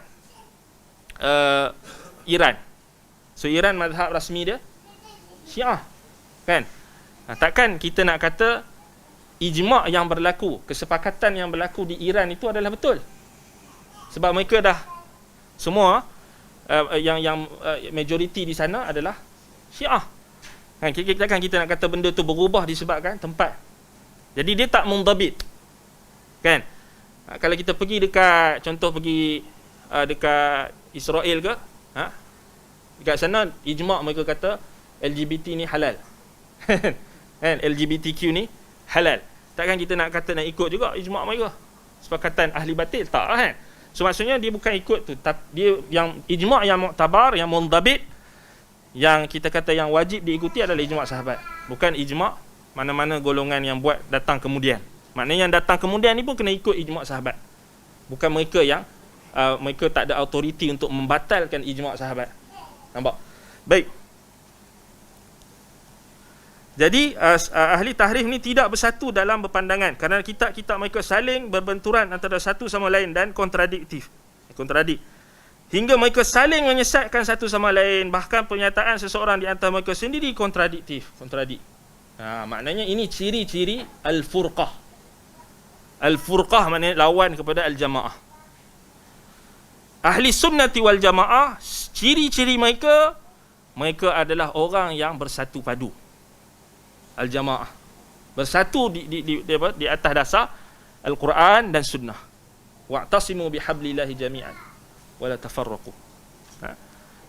Iran. So Iran mazhab rasmi dia Syiah. Kan? Takkan kita nak kata ijma' yang berlaku, kesepakatan yang berlaku di Iran itu adalah betul. Sebab mereka dah semua yang majoriti di sana adalah Syiah. Kan, kita nak kata benda tu berubah disebabkan tempat. Jadi dia tak mundabit. Kan? Kalau kita pergi dekat, contoh pergi dekat Israel ke, dekat sana ijma' mereka kata LGBT ni halal. Kan? LGBTQ ni halal. Takkan kita nak kata nak ikut juga ijma' mereka, sepakatan ahli batil, tak kan? So maksudnya dia bukan ikut tu, dia yang ijma' yang muktabar, yang mundabit, yang kita kata yang wajib diikuti adalah ijma' sahabat, bukan ijma' mana-mana golongan yang buat datang kemudian. Maknanya yang datang kemudian ni pun kena ikut ijma' sahabat, bukan mereka yang mereka tak ada autoriti untuk membatalkan ijma' sahabat. Nampak? Baik. Jadi ahli tahrif ni tidak bersatu dalam berpandangan, kerana kitab-kitab mereka saling berbenturan antara satu sama lain dan kontradik. Hingga mereka saling menyesatkan satu sama lain, bahkan pernyataan seseorang di antara mereka sendiri kontradik. Maknanya ini ciri-ciri al-furqah. Al-furqah maknanya lawan kepada al-jamaah. Ahli sunnati wal jamaah, ciri-ciri mereka adalah orang yang bersatu padu. Al-jamaah, bersatu di atas dasar Al-Quran dan Sunnah. Wa'tasimu bihablillahi jami'an wala tafarraqu.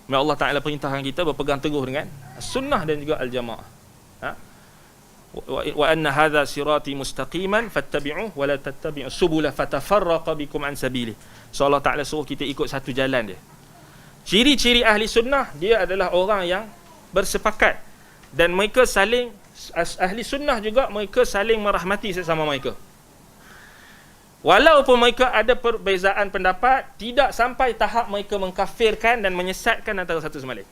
Allah Ta'ala perintahkan kita berpegang teguh dengan Sunnah dan juga Al-jamaah. Wa anna hadha sirati mustaqiman fattabi'uh wala tattabi'us subula fatafarraqa bikum an sabili. So Allah Ta'ala suruh kita ikut satu jalan dia. Ciri-ciri ahli sunnah, dia adalah orang yang bersepakat, dan mereka saling, ahli sunnah juga mereka saling merahmati sesama mereka. Walaupun mereka ada perbezaan pendapat, tidak sampai tahap mereka mengkafirkan dan menyesatkan antara satu sama lain.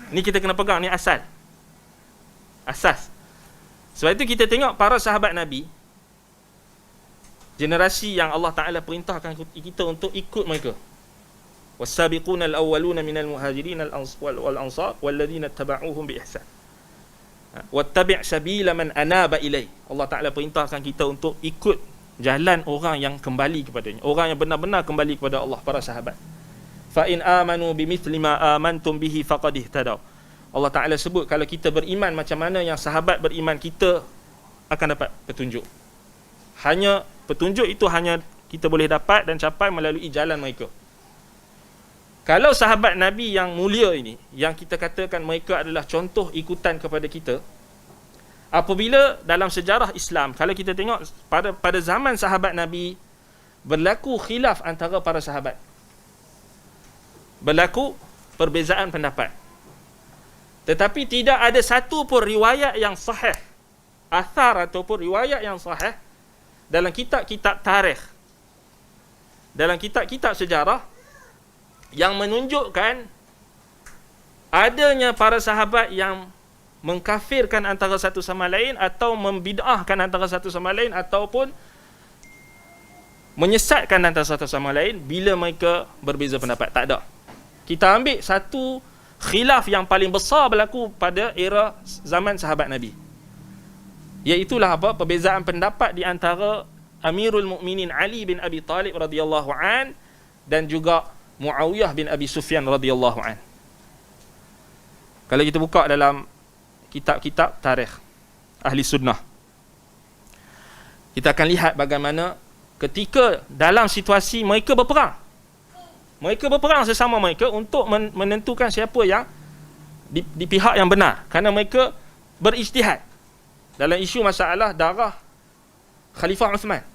Ni kita kena pegang, ni asas. Sebab itu kita tengok para sahabat Nabi, generasi yang Allah Ta'ala perintahkan kita untuk ikut mereka. Was-sabiquna al-awwaluna minal muhajirin wal ansar walladzina tabauhum bi ihsan. Wattabi' sabila man anaba ilai. Allah Ta'ala perintahkan kita untuk ikut jalan orang yang kembali kepadanya, orang yang benar-benar kembali kepada Allah, para sahabat. Fa in amanu bimithli ma amantum bihi faqad ihtadaw. Allah Ta'ala sebut kalau kita beriman macam mana yang sahabat beriman, kita akan dapat petunjuk. Hanya petunjuk itu hanya kita boleh dapat dan capai melalui jalan mereka. Kalau sahabat Nabi yang mulia ini, yang kita katakan mereka adalah contoh ikutan kepada kita, apabila dalam sejarah Islam, kalau kita tengok pada zaman sahabat Nabi, berlaku khilaf antara para sahabat, berlaku perbezaan pendapat, tetapi tidak ada satu pun riwayat yang sahih, athar ataupun riwayat yang sahih dalam kitab-kitab tarikh, dalam kitab-kitab sejarah, yang menunjukkan adanya para sahabat yang mengkafirkan antara satu sama lain, atau membid'ahkan antara satu sama lain, ataupun menyesatkan antara satu sama lain bila mereka berbeza pendapat. Tak ada. Kita ambil satu khilaf yang paling besar berlaku pada era zaman sahabat Nabi, iaitulah apa? Perbezaan pendapat di antara Amirul Mukminin Ali bin Abi Talib radhiyallahu an dan juga Muawiyah bin Abi Sufyan radhiyallahu an. Kalau kita buka dalam kitab-kitab tarikh ahli sunnah, kita akan lihat bagaimana ketika dalam situasi mereka berperang sesama mereka untuk menentukan siapa yang di pihak yang benar, kerana mereka berijtihad dalam isu masalah darah Khalifah Uthman.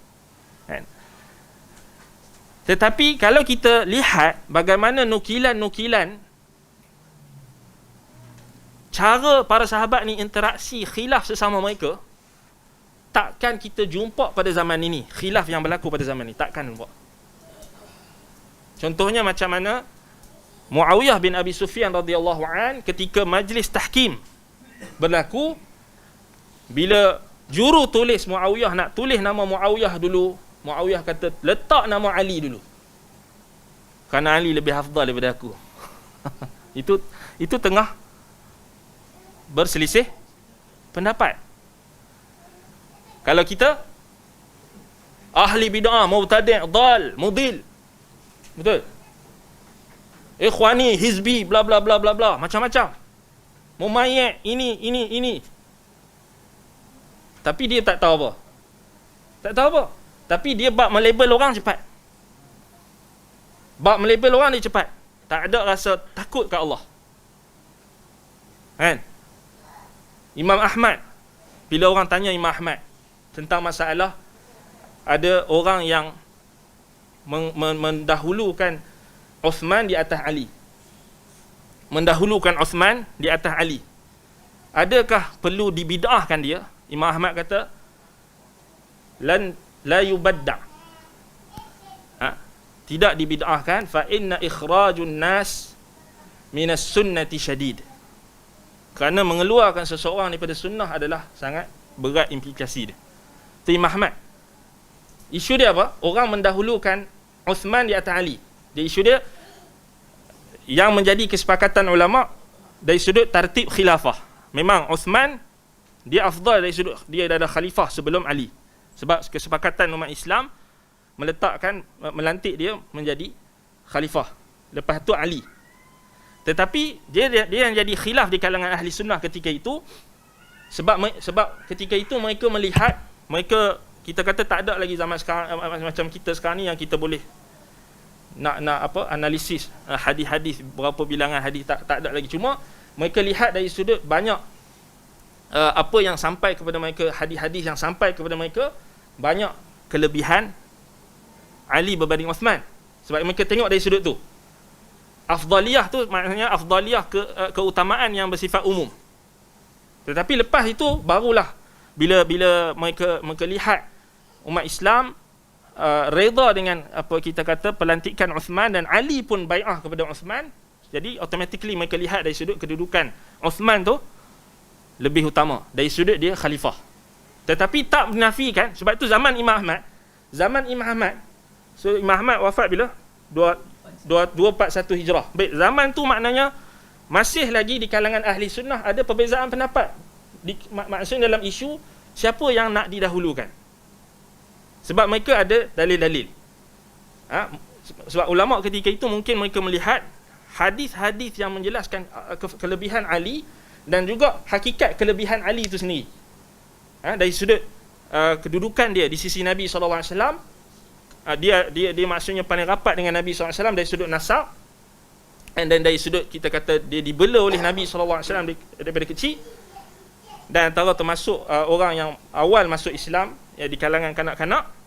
Tetapi kalau kita lihat bagaimana nukilan-nukilan cara para sahabat ni interaksi khilaf sesama mereka, takkan kita jumpa pada zaman ini khilaf yang berlaku pada zaman ini, takkan jumpa. Contohnya macam mana Muawiyah bin Abi Sufyan radhiyallahu an ketika majlis tahkim berlaku, bila juru tulis Muawiyah nak tulis nama Muawiyah dulu, Muawiyah kata letak nama Ali dulu, kerana Ali lebih hafdal daripada aku. itu tengah berselisih pendapat. Kalau kita ahli bid'ah, mubtadi', dal, mudil, betul, ikhwani, hizbi, bla bla bla bla bla, macam-macam, mumayyid, ini. Tapi dia tak tahu apa. Tak tahu apa. Tapi dia bab melabel orang cepat. Bab melabel orang dia cepat. Tak ada rasa takut kat Allah. Kan? Imam Ahmad, bila orang tanya Imam Ahmad tentang masalah ada orang yang mendahulukan Uthman di atas Ali. Mendahulukan Uthman di atas Ali. Adakah perlu dibid'ahkan dia? Imam Ahmad kata la yubadda'. Tidak dibid'ahkan, fa inna ikhrajun nas minas sunnati syadid. Kerana mengeluarkan seseorang daripada sunnah adalah sangat berat implikasi dia. Itu Imam Ahmad. Isu dia apa? Orang mendahulukan Uthman di atas Ali. Dia isu dia yang menjadi kesepakatan ulama dari sudut tartib khilafah. Memang Uthman dia afdal dari sudut dia adalah khalifah sebelum Ali. Sebab kesepakatan umat Islam melantik dia menjadi khalifah. Lepas tu Ali. Tetapi dia yang jadi khilaf di kalangan ahli sunnah ketika itu, sebab ketika itu mereka melihat, kita kata tak ada lagi zaman sekarang macam kita sekarang ni yang kita boleh nak analisis hadis-hadis, berapa bilangan hadis, tak ada lagi. Cuma mereka lihat dari sudut banyak apa yang sampai kepada mereka, hadis-hadis yang sampai kepada mereka, banyak kelebihan Ali berbanding Uthman. Sebab mereka tengok dari sudut tu. Afdaliyah tu maknanya afdaliyah keutamaan yang bersifat umum. Tetapi lepas itu barulah bila mereka lihat umat Islam redha dengan apa kita kata pelantikan Uthman, dan Ali pun bai'ah kepada Uthman, jadi automatically mereka lihat dari sudut kedudukan Uthman tu lebih utama dari sudut dia khalifah. Tetapi tak menafikan, sebab itu zaman Imam Ahmad, so Imam Ahmad wafat bila? 241 Hijrah. Baik, zaman tu maknanya masih lagi di kalangan ahli sunnah ada perbezaan pendapat. Maksudnya dalam isu siapa yang nak didahulukan. Sebab mereka ada dalil-dalil. Sebab ulama ketika itu mungkin mereka melihat hadis-hadis yang menjelaskan kelebihan Ali dan juga hakikat kelebihan Ali itu sendiri. Dari sudut kedudukan dia di sisi Nabi SAW, dia maksudnya paling rapat dengan Nabi SAW dari sudut nasab, dan dari sudut kita kata dia dibela oleh Nabi SAW daripada kecil, dan antara termasuk orang yang awal masuk Islam di kalangan kanak-kanak.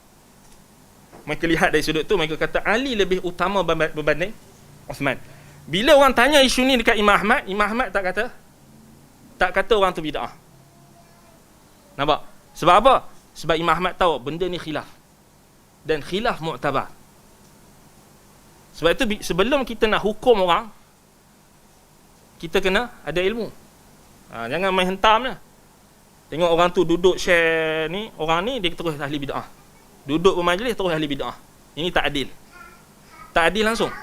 Mereka lihat dari sudut tu, mereka kata Ali lebih utama berbanding Uthman. Bila orang tanya isu ni dekat Imam Ahmad tak kata orang tu bid'ah. Nampak? Sebab apa? Sebab Imam Ahmad tahu benda ni khilaf, dan khilaf mu'tabar. Sebab itu sebelum kita nak hukum orang, kita kena ada ilmu. Jangan main hentam lah. Tengok orang tu duduk share ni, orang ni dia terus ahli bid'ah. Duduk bermajlis terus ahli bid'ah. Ini tak adil. Tak adil langsung.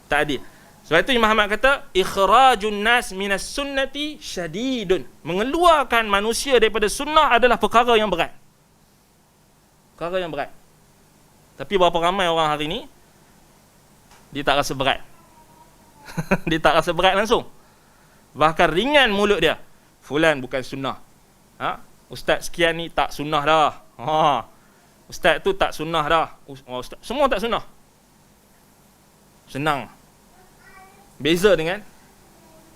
Tak adil. Sebab itu Imam Ahmad kata ikhrajun nas minas sunnati syadidun. Mengeluarkan manusia daripada sunnah adalah perkara yang berat. Perkara yang berat. Tapi berapa ramai orang hari ni dia tak rasa berat. Dia tak rasa berat langsung. Bahkan ringan mulut dia. Fulan bukan sunnah. Ustaz sekian ni tak sunnah dah. Ustaz tu tak sunnah dah. Ustaz, semua tak sunnah. Senang. Beza dengan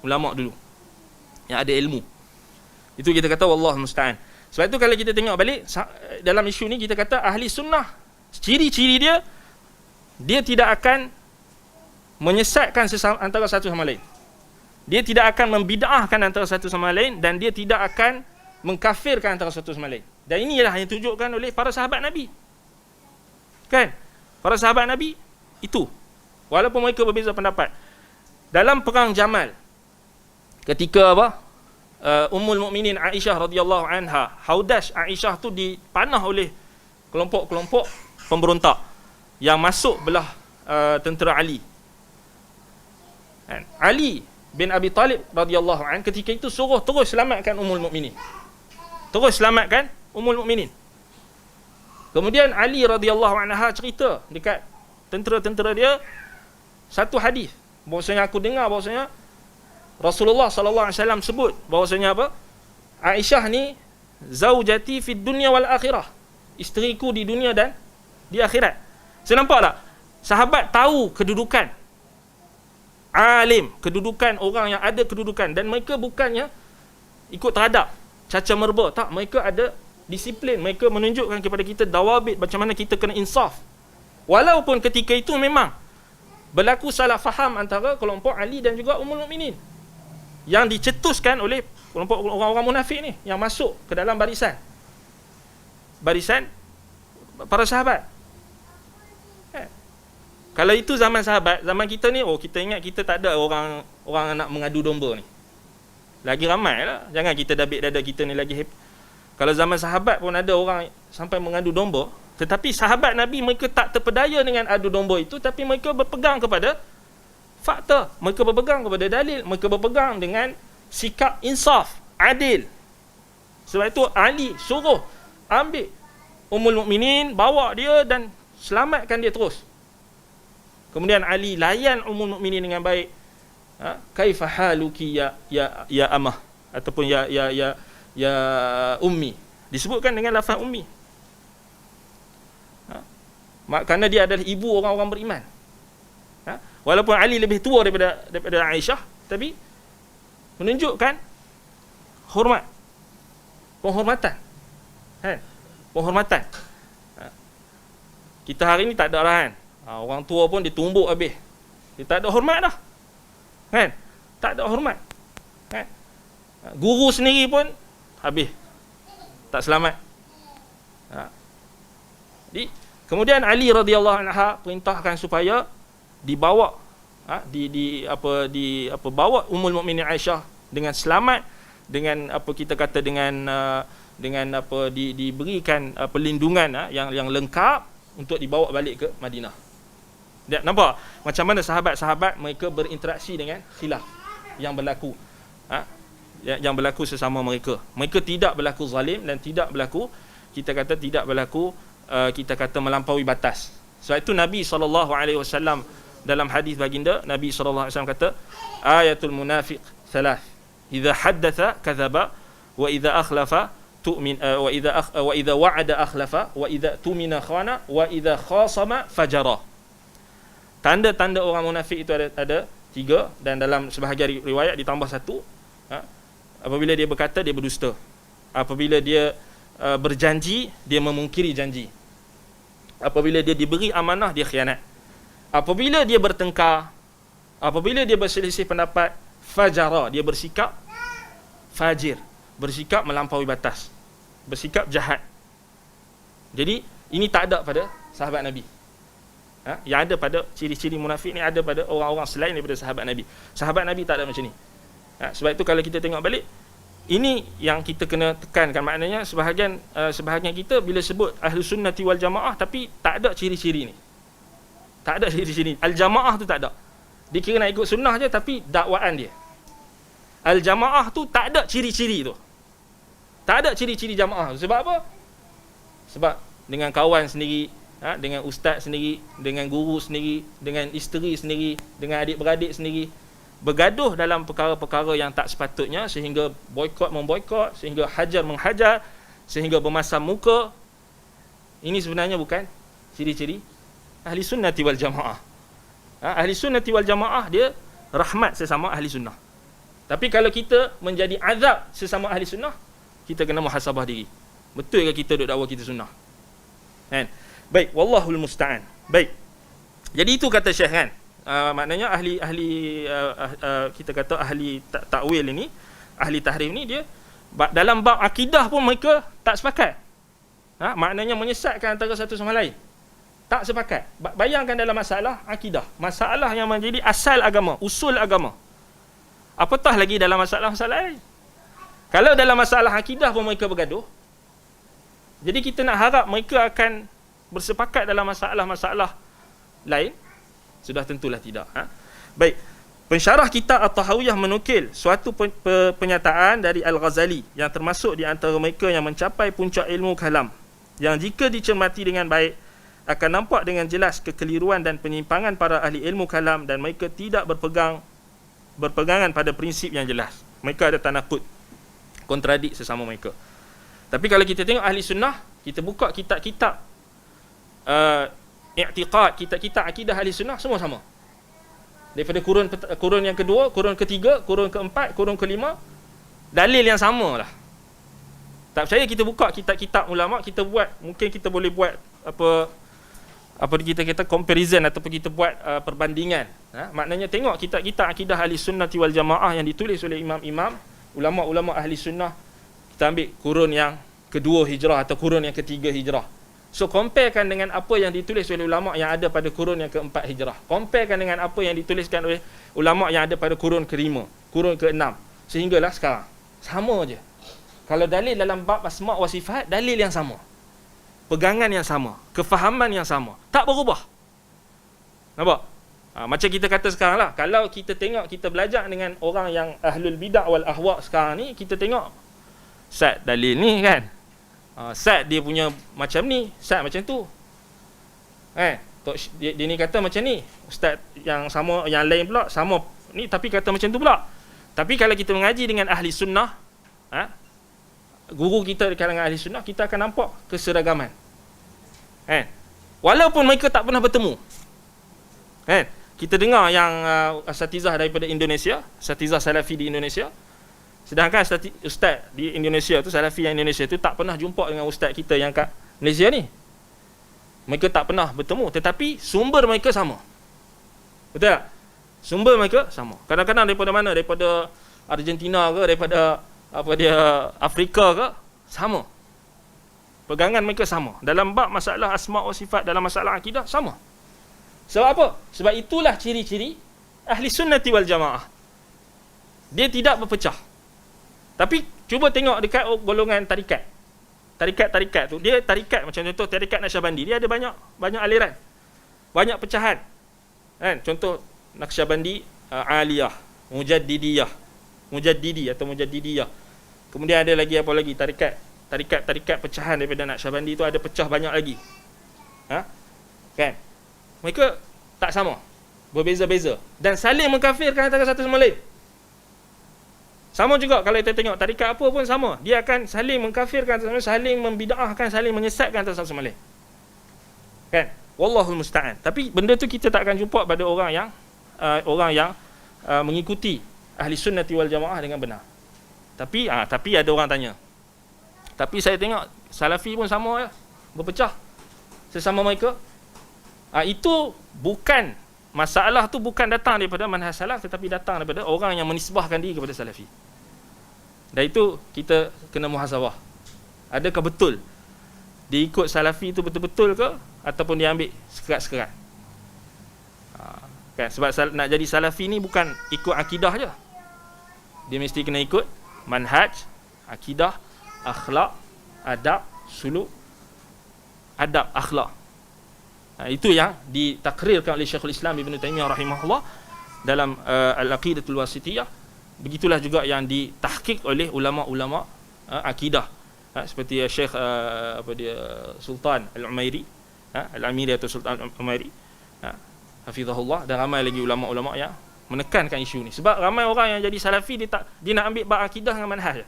ulama dulu yang ada ilmu. Itu kita kata wallahu musta'an. Sebab itu kalau kita tengok balik dalam isu ni, kita kata ahli sunnah, ciri-ciri dia tidak akan menyesatkan antara satu sama lain. Dia tidak akan membid'ahkan antara satu sama lain, dan dia tidak akan mengkafirkan antara satu sama lain. Dan inilah yang ditunjukkan oleh para sahabat Nabi. Kan? Para sahabat Nabi itu. Walaupun mereka berbeza pendapat. Dalam perang Jamal, ketika Ummul Mukminin Aisyah radhiyallahu anha, haudash Aisyah tu dipanah oleh kelompok-kelompok pemberontak yang masuk belah tentera Ali. Ali bin Abi Talib radhiyallahu an ketika itu suruh terus selamatkan Ummul Mukminin. Terus selamatkan Ummul Mukminin. Kemudian Ali radhiyallahu anha cerita dekat tentera-tentera dia satu hadis. Bahawasanya aku dengar bahawasanya Rasulullah sallallahu alaihi wasallam sebut bahawasanya apa? Aisyah ni zaujati fid dunya wal akhirah. Isteriku di dunia dan di akhirat. Saya nampak tak? Sahabat tahu kedudukan alim, kedudukan orang yang ada kedudukan, dan mereka bukannya ikut terhadap caca merba, tak, mereka ada disiplin, mereka menunjukkan kepada kita dawabit macam mana kita kena insaf. Walaupun ketika itu memang berlaku salah faham antara kelompok Ali dan juga Ummul Mukminin yang dicetuskan oleh kelompok orang-orang munafik ni yang masuk ke dalam barisan para sahabat. Kalau itu zaman sahabat, zaman kita ni, kita ingat kita tak ada orang nak mengadu domba ni. Lagi ramai lah. Jangan kita dabik dada kita ni lagi happy. Kalau zaman sahabat pun ada orang sampai mengadu domba, tetapi sahabat Nabi mereka tak terpedaya dengan adu domba itu, tapi mereka berpegang kepada fakta, mereka berpegang kepada dalil, mereka berpegang dengan sikap insaf, adil. Sebab itu Ali suruh ambil Ummul Mukminin, bawa dia dan selamatkan dia terus. Kemudian Ali layan Ummul Mukminin dengan baik. Kaifa haluki ya amah, ataupun ya ummi. Disebutkan dengan lafaz ummi. Kerana dia adalah ibu orang-orang beriman. Walaupun Ali lebih tua daripada Aisyah, tapi menunjukkan hormat, penghormatan. Penghormatan. Kita hari ni tak ada lah kan. Orang tua pun ditumbuk habis. Dia tak ada hormat dah. Kan? Tak ada hormat. Kan? Guru sendiri pun habis. Tak selamat. Jadi, kemudian Ali radhiyallahu anha perintahkan supaya dibawa bawa Ummul Mukminin Aisyah dengan selamat, dengan apa kita kata dengan diberikan perlindungan yang lengkap untuk dibawa balik ke Madinah. Nampak macam mana sahabat-sahabat mereka berinteraksi dengan khilaf yang berlaku, yang berlaku sesama mereka. Mereka tidak berlaku zalim dan tidak berlaku kita kata melampaui batas. Sebab itu Nabi SAW dalam hadis baginda, Nabi SAW kata, ayatul munafiq thalath, idza haddatha kadzaba, wa idza akhlafa tu'min, wa idza wa'ada akhlafa, wa idza tumina khana, wa idza khasama fajara. Tanda-tanda orang munafik itu ada 3, dan dalam sebahagian riwayat ditambah 1. Apabila dia berkata, dia berdusta. Apabila dia berjanji, dia memungkiri janji. Apabila dia diberi amanah, dia khianat. Apabila dia bertengkar, apabila dia berselisih pendapat, fajara, dia bersikap fajir, bersikap melampaui batas, bersikap jahat. Jadi ini tak ada pada sahabat Nabi. Yang ada pada ciri-ciri munafik ni ada pada orang-orang selain daripada sahabat Nabi. Sahabat Nabi tak ada macam ni. Sebab itu kalau kita tengok balik, ini yang kita kena tekankan. Maknanya sebahagian kita bila sebut ahlu sunnati wal jamaah, tapi tak ada ciri-ciri ni. Tak ada ciri-ciri. Al-jamaah tu tak ada. Dia kira nak ikut sunnah je, tapi dakwaan dia. Al-jamaah tu tak ada ciri-ciri tu. Tak ada ciri-ciri jamaah. Sebab apa? Sebab dengan kawan sendiri, dengan ustaz sendiri, dengan guru sendiri, dengan isteri sendiri, dengan adik-beradik sendiri, bergaduh dalam perkara-perkara yang tak sepatutnya, sehingga boikot memboikot, sehingga hajar menghajar, sehingga bermasam muka. Ini sebenarnya bukan ciri-ciri ahli sunnati wal jamaah. Ahli sunnati wal jamaah dia rahmat sesama ahli sunnah. Tapi kalau kita menjadi azab sesama ahli sunnah, kita kena muhasabah diri. Betul ke kita duk dakwa kita sunnah? Kan? Baik, wallahul musta'an. Baik. Jadi itu kata Syekh kan. maknanya kita kata ahli takwil ini, ahli tahrif ni, dia dalam bab akidah pun mereka tak sepakat. Maknanya menyesatkan antara satu sama lain. Tak sepakat. Bayangkan dalam masalah akidah, masalah yang menjadi asal agama, usul agama. Apatah lagi dalam masalah-masalah lain. Kalau dalam masalah akidah pun mereka bergaduh, jadi kita nak harap mereka akan bersepakat dalam masalah-masalah lain? Sudah tentulah tidak. Baik. Pensyarah kitab At-Tahawiyah menukil suatu penyataan dari Al-Ghazali yang termasuk di antara mereka yang mencapai puncak ilmu kalam, yang jika dicermati dengan baik akan nampak dengan jelas kekeliruan dan penyimpangan para ahli ilmu kalam, dan mereka tidak berpegangan pada prinsip yang jelas. Mereka ada tanakut, kontradik sesama mereka. Tapi kalau kita tengok ahli sunnah, kita buka kitab-kitab i'tiqad, kitab-kitab akidah ahli sunnah, semua sama. Daripada kurun yang kedua, kurun ketiga, kurun keempat, kurun kelima, dalil yang sama lah. Tak percaya, kita buka kitab-kitab ulama, kita buat, mungkin kita boleh buat apa kita kata comparison, ataupun kita buat perbandingan. Maknanya tengok kitab-kitab akidah ahli sunnah wal jamaah yang ditulis oleh imam-imam, ulama-ulama ahli sunnah. Kita ambil kurun yang kedua hijrah atau kurun yang ketiga hijrah. So comparekan dengan apa yang ditulis oleh ulama yang ada pada kurun yang keempat hijrah. Comparekan dengan apa yang dituliskan oleh ulama yang ada pada kurun kelima, kurun keenam, sehinggalah sekarang. Sama je. Kalau dalil dalam bab asma' wa sifat, dalil yang sama. Pegangan yang sama, kefahaman yang sama, tak berubah. Nampak? Macam kita kata sekarang lah, kalau kita tengok, kita belajar dengan orang yang ahlul bidah wal ahwa' sekarang ni, kita tengok Ustaz dalil ni kan, Ustaz dia punya macam ni, Ustaz macam tu, dia ni kata macam ni, Ustaz yang sama, yang lain pula sama ni tapi kata macam tu pula. Tapi kalau kita mengaji dengan ahli sunnah, guru kita di kalangan ahli sunnah, kita akan nampak keseragaman. Walaupun mereka tak pernah bertemu. Kita dengar yang asatizah daripada Indonesia, asatizah salafi di Indonesia, sedangkan ustaz di Indonesia tu, salafi yang Indonesia tu tak pernah jumpa dengan ustaz kita yang kat Malaysia ni. Mereka tak pernah bertemu, tetapi sumber mereka sama. Betul tak? Sumber mereka sama. Kadang-kadang daripada mana? Daripada Argentina ke, daripada Afrika ke, sama. Pegangan mereka sama. Dalam bab masalah asma' wa sifat, dalam masalah akidah, sama. Sebab apa? Sebab itulah ciri-ciri ahli sunnati wal jamaah. Dia tidak berpecah. Tapi cuba tengok dekat golongan tarikat. Tarikat tu, dia tarikat macam contoh tarikat Naqsyabandi, dia ada banyak aliran. Banyak pecahan. Contoh Naqsyabandi Aliyah, Mujaddidiyah, Mujaddidi atau Mujaddidiyah. Kemudian ada lagi apa lagi? Tarikat pecahan daripada Naqsyabandi tu ada pecah banyak lagi. Kan? Mereka tak sama. Berbeza-beza dan saling mengkafirkan antara satu sama lain. Sama juga kalau kita tengok tarikat apa pun sama. Dia akan saling mengkafirkan, saling membid'ahkan, saling menyesatkan antara satu sama lain. Kan? Wallahul musta'an. Tapi benda tu kita tak akan jumpa pada orang yang mengikuti ahli sunnati wal jamaah dengan benar. Tapi ada orang tanya, tapi saya tengok salafi pun sama ya, berpecah sesama mereka. Itu bukan masalah, tu bukan datang daripada manhaj salaf, tetapi datang daripada orang yang menisbahkan diri kepada salafi. Dan itu kita kena muhasabah. Adakah betul dia ikut salafi itu betul-betul ke, ataupun dia ambil sekerat-sekerat? Kan? Sebab nak jadi salafi ni bukan ikut akidah je. Dia mesti kena ikut manhaj, akidah, akhlak, adab, suluk, adab, akhlak. Itu yang ditakrirkan oleh Syekhul Islam Ibn Taimiyah rahimahullah dalam Al-Aqidatul Wasithiyah. Begitulah juga yang ditahqiq oleh ulama-ulama akidah, seperti Syekh Sultan Al-Umairi, Al-Amiri atau Sultan Al-Umairi, hafizahullah, dan ramai lagi ulama-ulama yang menekankan isu ni. Sebab ramai orang yang jadi salafi, dia nak ambil bab akidah dengan manhaj.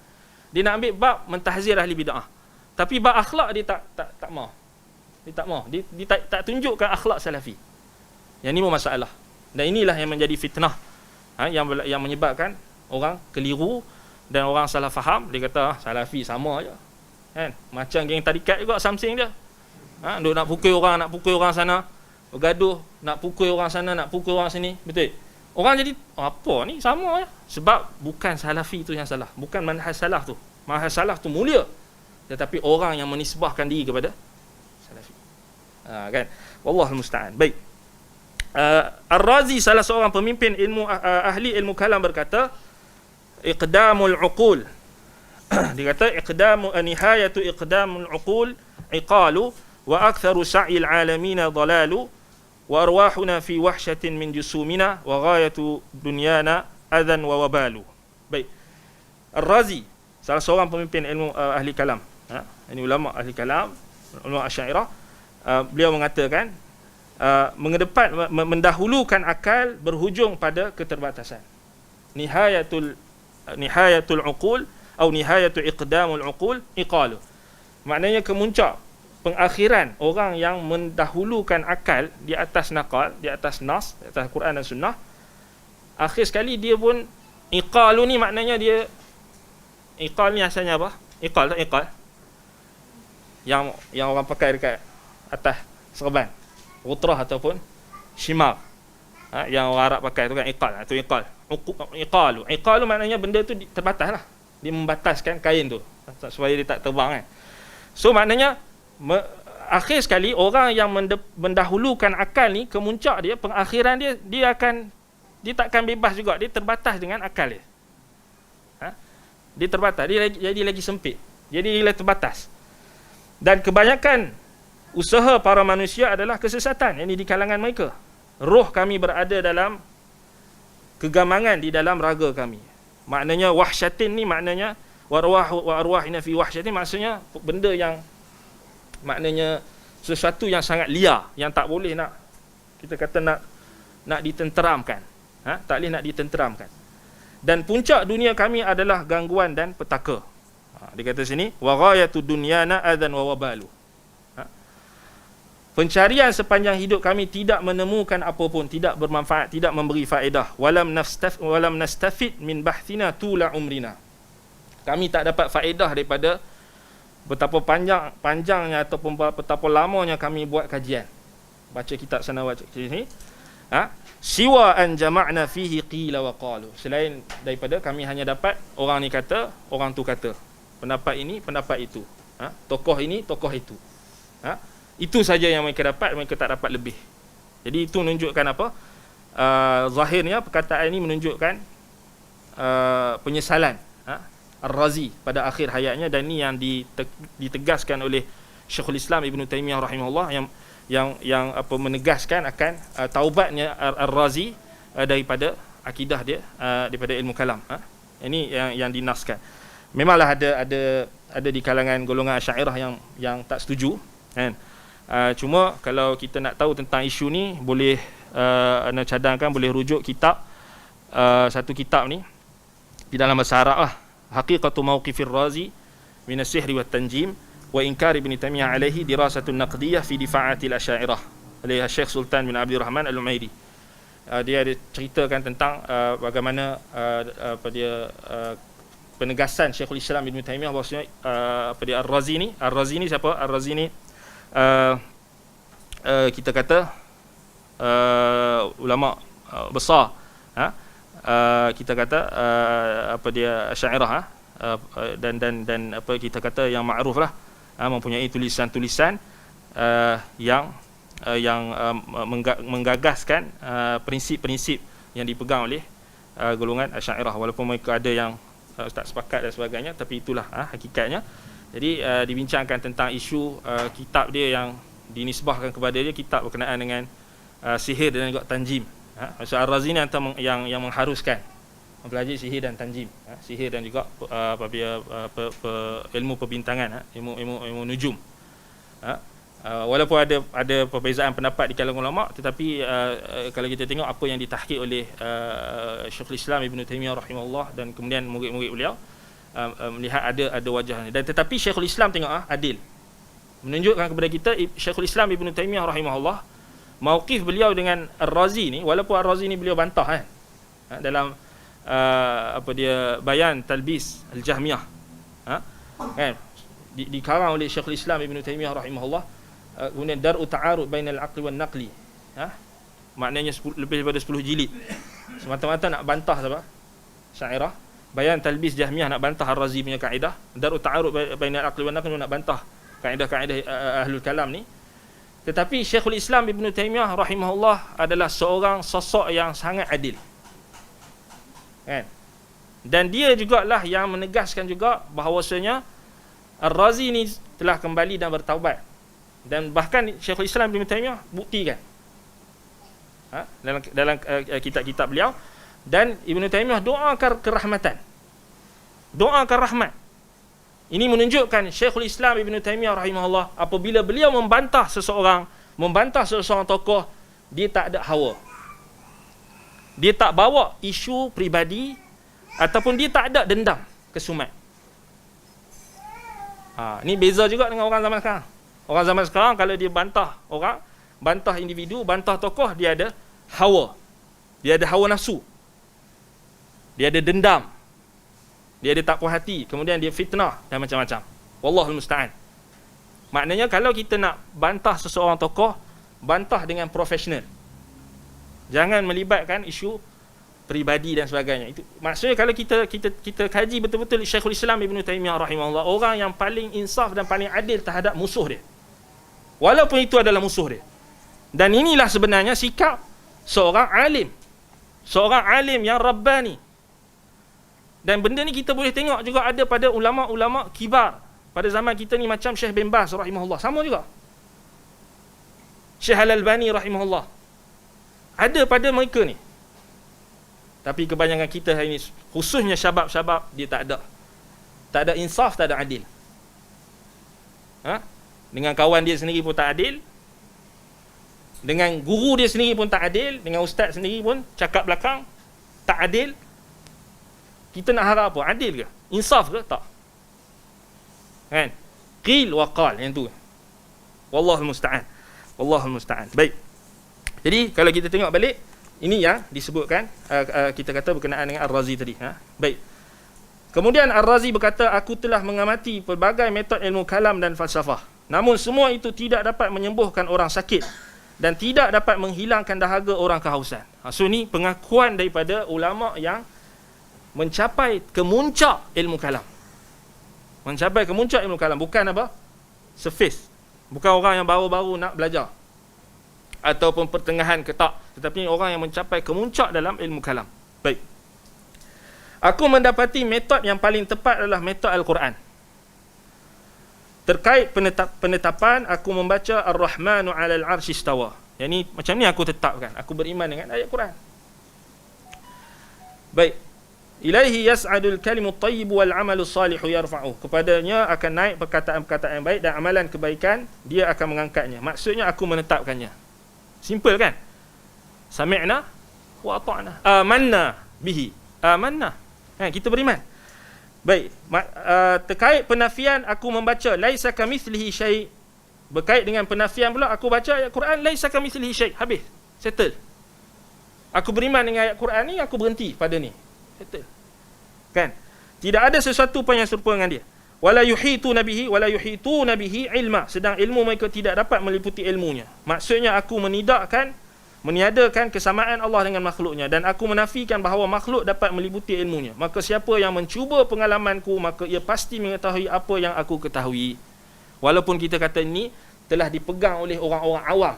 Dia nak ambil bab mentahzir ahli bid'ah. Tapi bab akhlak dia tak mau. Dia tak mau. Dia tak tunjukkan akhlak salafi. Yang ni pun masalah. Dan inilah yang menjadi fitnah, yang menyebabkan orang keliru dan orang salah faham. Dia kata salafi sama je. Kan? Macam geng tarikat juga, something dia. Duk nak pukul orang sana. bergaduh, nak pukul orang sana, nak pukul orang sini, betul? Orang jadi apa ni, sama ya. Sebab bukan salafi tu yang salah, bukan manhaj salaf tu. Manhaj salaf tu mulia, tetapi orang yang menisbahkan diri kepada salafi. Kan? Wallahul musta'an. Baik. Ar-Razi, salah seorang pemimpin ilmu ahli ilmu kalam, berkata iqdamul uqul. Dia kata nihayatu iqdamul uqul iqalu wa aktharu sa'il alamina dhalalu wa arwahuna fi wahsyatin min jusumina wa ghayatu dunyana adhan wa wabalu. Baik. Ar-Razi, salah seorang pemimpin ilmu ahli kalam, ini ulama ahli kalam, ulama Asy'ariyah, beliau mengatakan mendahulukan akal berhujung pada keterbatasan. Nihayatul uqul atau nihayatul iqdamul uqul iqalu. Maknanya kemuncak pengakhiran orang yang mendahulukan akal di atas naqal, di atas nas, di atas Quran dan Sunnah, akhir sekali dia pun iqalu ni maknanya dia, iqal ni asalnya apa? Iqal tak iqal? Yang orang pakai dekat atas serban, rutrah ataupun shimar. Yang orang Arab pakai tu kan iqal, itu iqal. Iqalu maknanya benda tu terbatas lah. Dia membataskan kain tu supaya dia tak terbang kan. So maknanya akhir sekali orang yang mendahulukan akal ni, kemuncak dia, pengakhiran dia, dia takkan bebas juga, dia terbatas dengan akal dia. Dia terbatas, dia jadi lagi sempit, jadi lagi terbatas. Dan kebanyakan usaha para manusia adalah kesesatan, ini di kalangan mereka. Roh kami berada dalam kegamangan di dalam raga kami. Maknanya wahsyatin ni maknanya wa arwahina fi wahsyatin, maksudnya benda yang maknanya sesuatu yang sangat liar, yang tak boleh nak, kita kata nak ditenteramkan. Tak boleh nak ditenteramkan. Dan puncak dunia kami adalah gangguan dan petaka. Dia kata sini wa ghayatu dunyana adhan wa wabalu. Pencarian sepanjang hidup kami tidak menemukan apa pun, tidak bermanfaat, tidak memberi faedah. Walam nastafid min bahthina tula umrina. Kami tak dapat faedah daripada betapa panjangnya ataupun betapa lamanya kami buat kajian. Baca kitab sana, baca sini. Siwa an jama'na fihi qila wa qalu. Selain daripada kami hanya dapat orang ni kata, orang tu kata. Pendapat ini, pendapat itu. Tokoh ini, tokoh itu. Itu saja yang mereka dapat, mereka tak dapat lebih. Jadi itu menunjukkan apa? Zahirnya perkataan ini menunjukkan penyesalan Ar-Razi pada akhir hayatnya, dan ini yang ditegaskan oleh Syekhul Islam Ibn Taymiyah rahimahullah, yang apa, menegaskan akan taubatnya Ar-Razi daripada akidah dia, daripada ilmu kalam. Ini yang dinaskan. Memanglah ada di kalangan golongan Asy'ariyah yang tak setuju, kan? Cuma kalau kita nak tahu tentang isu ni, boleh anda cadangkan, boleh rujuk kitab, satu kitab ni di dalam bahasa Arab lah, Haqiqatu Mawqifir Razi min as-Sihri wat Tanjim wa Inkar Ibn Taymiyah alaihi Dirasatun Naqdiyah fi Difa'atil Asy'ariyah oleh Syekh Sultan bin Abdul Rahman Al-Umairi. Dia ada ceritakan tentang bagaimana penegasan Syekhul Islam Ibn Taymiyah bahawasanya Ar-Razi ni siapa? Ar-Razi ni kita kata ulama besar, kita kata Asy'ariyah, dan apa kita kata yang makruf lah, mempunyai tulisan-tulisan yang menggagaskan prinsip-prinsip yang dipegang oleh golongan Asy'ariyah, walaupun mereka ada yang tak sepakat dan sebagainya, tapi itulah hakikatnya. Jadi dibincangkan tentang isu kitab dia yang dinisbahkan kepada dia, kitab berkenaan dengan sihir dan juga tanjim. Maksud Ar-Razi ni antara yang mengharuskan mempelajari sihir dan tanjim, sihir dan juga ilmu perbintangan, ilmu nujum. Walaupun ada perbezaan pendapat di kalangan ulama, tetapi kalau kita tengok apa yang ditahqiq oleh Syekhul Islam Ibn Taymiyah rahimahullah dan kemudian murid-murid beliau, melihat ada wajahnya. Dan tetapi Syekhul Islam tengok adil, menunjukkan kepada kita Syekhul Islam Ibn Taymiyah rahimahullah, mauqif beliau dengan Ar-Razi ni, walaupun Ar-Razi ni beliau bantah dalam Bayan Talbis Al-Jahmiyah, kan, dikarang oleh Syekhul Islam Ibn Taymiyah rahimahullah, kemudian Dar'u Ta'arud Bainal Aqli wan Naqli, Maknanya lebih daripada 10 jilid. Semata-mata nak bantah apa? Syairah. Bayan Talbis Jahmiyah nak bantah Ar-Razi punya kaedah. Darut Ta'arud bainal aqli wan naql nak bantah kaedah-kaedah ahlul kalam ni. Tetapi Syekhul Islam Ibn Taymiyah rahimahullah adalah seorang sosok yang sangat adil. Kan? Dan dia jugalah yang menegaskan juga bahawasanya Ar-Razi ni telah kembali dan bertaubat. Dan bahkan Syekhul Islam Ibn Taymiyah buktikan dalam kitab-kitab beliau. Dan Ibn Taymiyah doakan kerahmatan, doakan rahmat. Ini menunjukkan Syekhul Islam Ibn Taymiyah rahimahullah, apabila beliau membantah seseorang tokoh, dia tak ada hawa, dia tak bawa isu peribadi, ataupun dia tak ada dendam kesumat. Ini beza juga dengan orang zaman sekarang. Orang zaman sekarang kalau dia bantah orang, bantah individu, bantah tokoh, dia ada hawa, dia ada hawa nafsu, dia ada dendam, dia ada tak puas hati, kemudian dia fitnah dan macam-macam. Wallahul musta'an. Maknanya kalau kita nak bantah seseorang tokoh, bantah dengan profesional. Jangan melibatkan isu peribadi dan sebagainya. Itu maksudnya kalau kita kaji betul-betul Syekhul Islam Ibn Taymiyah rahimahullah, orang yang paling insaf dan paling adil terhadap musuh dia, walaupun itu adalah musuh dia. Dan inilah sebenarnya sikap seorang alim, seorang alim yang rabbani. Dan benda ni kita boleh tengok juga ada pada ulama-ulama kibar pada zaman kita ni, macam Syekh bin Baz rahimahullah, sama juga. Syekh Al-Albani rahimahullah, ada pada mereka ni. Tapi kebanyakan kita hari ni, khususnya syabab-syabab, dia tak ada insaf, tak ada adil. Dengan kawan dia sendiri pun tak adil, dengan guru dia sendiri pun tak adil, dengan ustaz sendiri pun cakap belakang tak adil. Kita nak harap apa? Adil ke? Insaf ke? Tak. Kan? Qil wa qal, yang tu. Wallahul musta'an. Wallahul musta'an. Baik. Jadi kalau kita tengok balik, ini yang disebutkan, kita kata berkenaan dengan Ar-Razi tadi. Baik. Kemudian Ar-Razi berkata, aku telah mengamati pelbagai metod ilmu kalam dan falsafah. Namun semua itu tidak dapat menyembuhkan orang sakit dan tidak dapat menghilangkan dahaga orang kehausan. So ni pengakuan daripada ulama yang mencapai kemuncak ilmu kalam. Mencapai kemuncak ilmu kalam, bukan apa? Surface. Bukan orang yang baru-baru nak belajar ataupun pertengahan ke tak, tetapi orang yang mencapai kemuncak dalam ilmu kalam. Baik. Aku mendapati metod yang paling tepat adalah metod Al-Quran. Terkait penetapan, aku membaca Ar-Rahmanu 'alal 'arsy istawa. Yang ni macam ni aku tetapkan. Aku beriman dengan ayat Quran. Baik. Ilaihi yas'adul kalimut thayyib wal 'amalus salihu yarfa'uh. Kepadanya akan naik perkataan-perkataan yang baik dan amalan kebaikan dia akan mengangkatnya. Maksudnya aku menetapkannya. Simple kan? Sami'na wa ata'na. Amanna bihi. Amanna. Kita beriman. Baik, terkait penafian aku membaca laisa kamitslihi syai'. Berkait dengan penafian pula aku baca ayat Quran laisa kamitslihi syai'. Habis. Settle. Aku beriman dengan ayat Quran ni, aku berhenti pada ni. Settle. Kan? Tidak ada sesuatu pun yang serupa dengan dia. Wala yuhituna bihi ilma. Sedang ilmu mereka tidak dapat meliputi ilmunya. Maksudnya aku meniadakan kesamaan Allah dengan makhluknya, dan aku menafikan bahawa makhluk dapat meliputi ilmunya. Maka siapa yang mencuba pengalamanku, maka ia pasti mengetahui apa yang aku ketahui. Walaupun kita kata ini telah dipegang oleh orang-orang awam.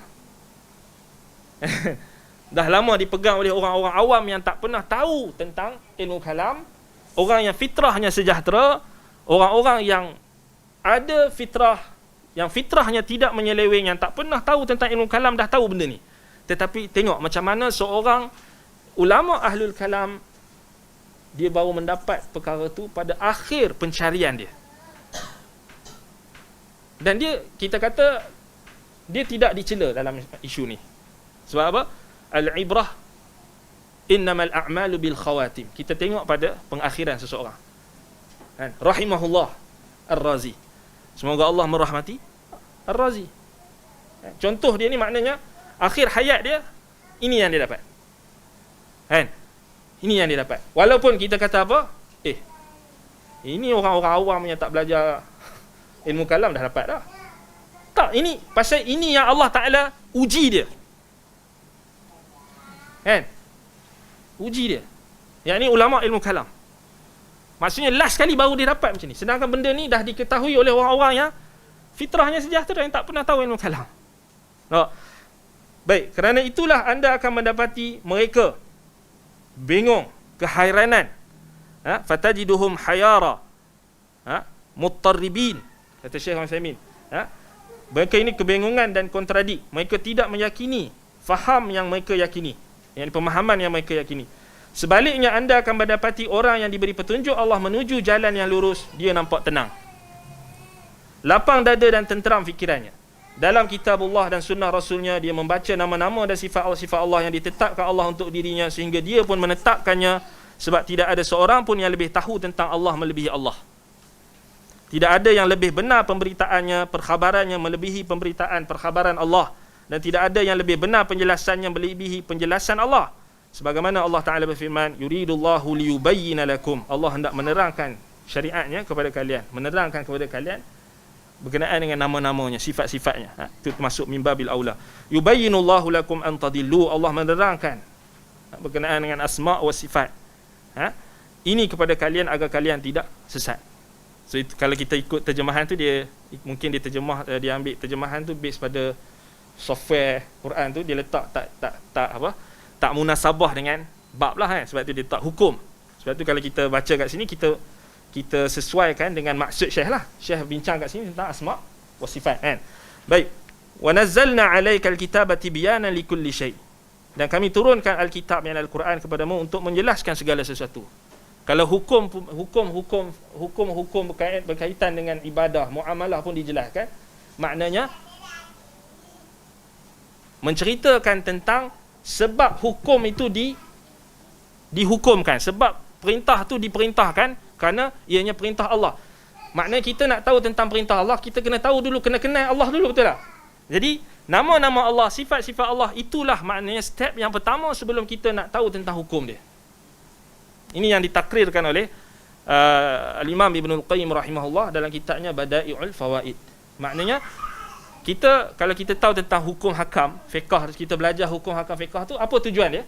Dah lama dipegang oleh orang-orang awam yang tak pernah tahu tentang ilmu kalam. Orang yang fitrahnya sejahtera, orang-orang yang ada fitrah, yang fitrahnya tidak menyeleweng, yang tak pernah tahu tentang ilmu kalam, dah tahu benda ni. Tetapi tengok macam mana seorang ulama ahlul kalam, dia baru mendapat perkara tu pada akhir pencarian dia. Dan dia, kita kata, dia tidak dicela dalam isu ni. Sebab apa? Al-ibrah innamal a'malu bil khawatim. Kita tengok pada pengakhiran seseorang. Kan? Rahimahullah Ar-Razi. Semoga Allah merahmati Ar-Razi. Contoh dia ni maknanya akhir hayat dia, ini yang dia dapat. Kan? Ini yang dia dapat. Walaupun kita kata apa? Ini orang-orang awam yang tak belajar ilmu kalam dah dapat dah. Tak, ini pasal ini yang Allah Ta'ala uji dia. Kan? Uji dia. Yang ni ulama ilmu kalam. Maksudnya last sekali baru dia dapat macam ni. Sedangkan benda ni dah diketahui oleh orang-orang yang fitrahnya sejahtera, yang tak pernah tahu ilmu kalam. Baik, kerana itulah anda akan mendapati mereka bingung, kehairanan. Fatajiduhum hayara. Muttarribin, kata Syekh Utsaimin. Mereka ini kebingungan dan kontradik. Mereka tidak meyakini faham yang mereka yakini, yang pemahaman yang mereka yakini. Sebaliknya anda akan mendapati orang yang diberi petunjuk Allah menuju jalan yang lurus, dia nampak tenang, lapang dada dan tenteram fikirannya. Dalam kitabullah dan sunnah Rasulnya, dia membaca nama-nama dan sifat Allah yang ditetapkan Allah untuk dirinya, sehingga dia pun menetapkannya, sebab tidak ada seorang pun yang lebih tahu tentang Allah melebihi Allah. Tidak ada yang lebih benar pemberitaannya, perkhabarannya melebihi perkhabaran Allah, dan tidak ada yang lebih benar penjelasannya melebihi penjelasan Allah. Sebagaimana Allah Ta'ala berfirman, yuridullahu liyubayyina lakum, Allah hendak menerangkan syariatnya kepada kalian, menerangkan kepada kalian berkenaan dengan nama-namanya, sifat-sifatnya. Itu termasuk mimbabil aula. Yubayyinullahu lakum an tadillu, Allah menerangkan berkenaan dengan asma' wa sifat. Ini kepada kalian agar kalian tidak sesat. So itu, kalau kita ikut terjemahan tu, dia mungkin dia ambil terjemahan tu base pada software Quran tu, dia letak tak munasabah dengan bab lah, kan? Sebab tu dia tak hukum. Sebab tu kalau kita baca kat sini, kita sesuaikan dengan maksud Syekh lah. Syekh bincang kat sini tentang asma' wa sifat, kan? Baik. Wa nazzalna 'alaikal kitaba tibyanan likulli syai'. Dan kami turunkan Alkitab yang Al-Quran kepadamu untuk menjelaskan segala sesuatu. Kalau hukum berkaitan dengan ibadah, muamalah pun dijelaskan. Maknanya menceritakan tentang sebab hukum itu dihukumkan, sebab perintah tu diperintahkan kerana ianya perintah Allah. Maknanya kita nak tahu tentang perintah Allah, kita kena tahu dulu, kena kenal Allah dulu, betul tak? Jadi nama-nama Allah, sifat-sifat Allah, itulah maknanya step yang pertama sebelum kita nak tahu tentang hukum dia. Ini yang ditakrirkan oleh Al-Imam Ibnul Qayyim rahimahullah dalam kitabnya Bada'i'ul Fawaid. Maknanya kalau kita tahu tentang hukum hakam fiqh, kita belajar hukum hakam fiqh tu, apa tujuan dia?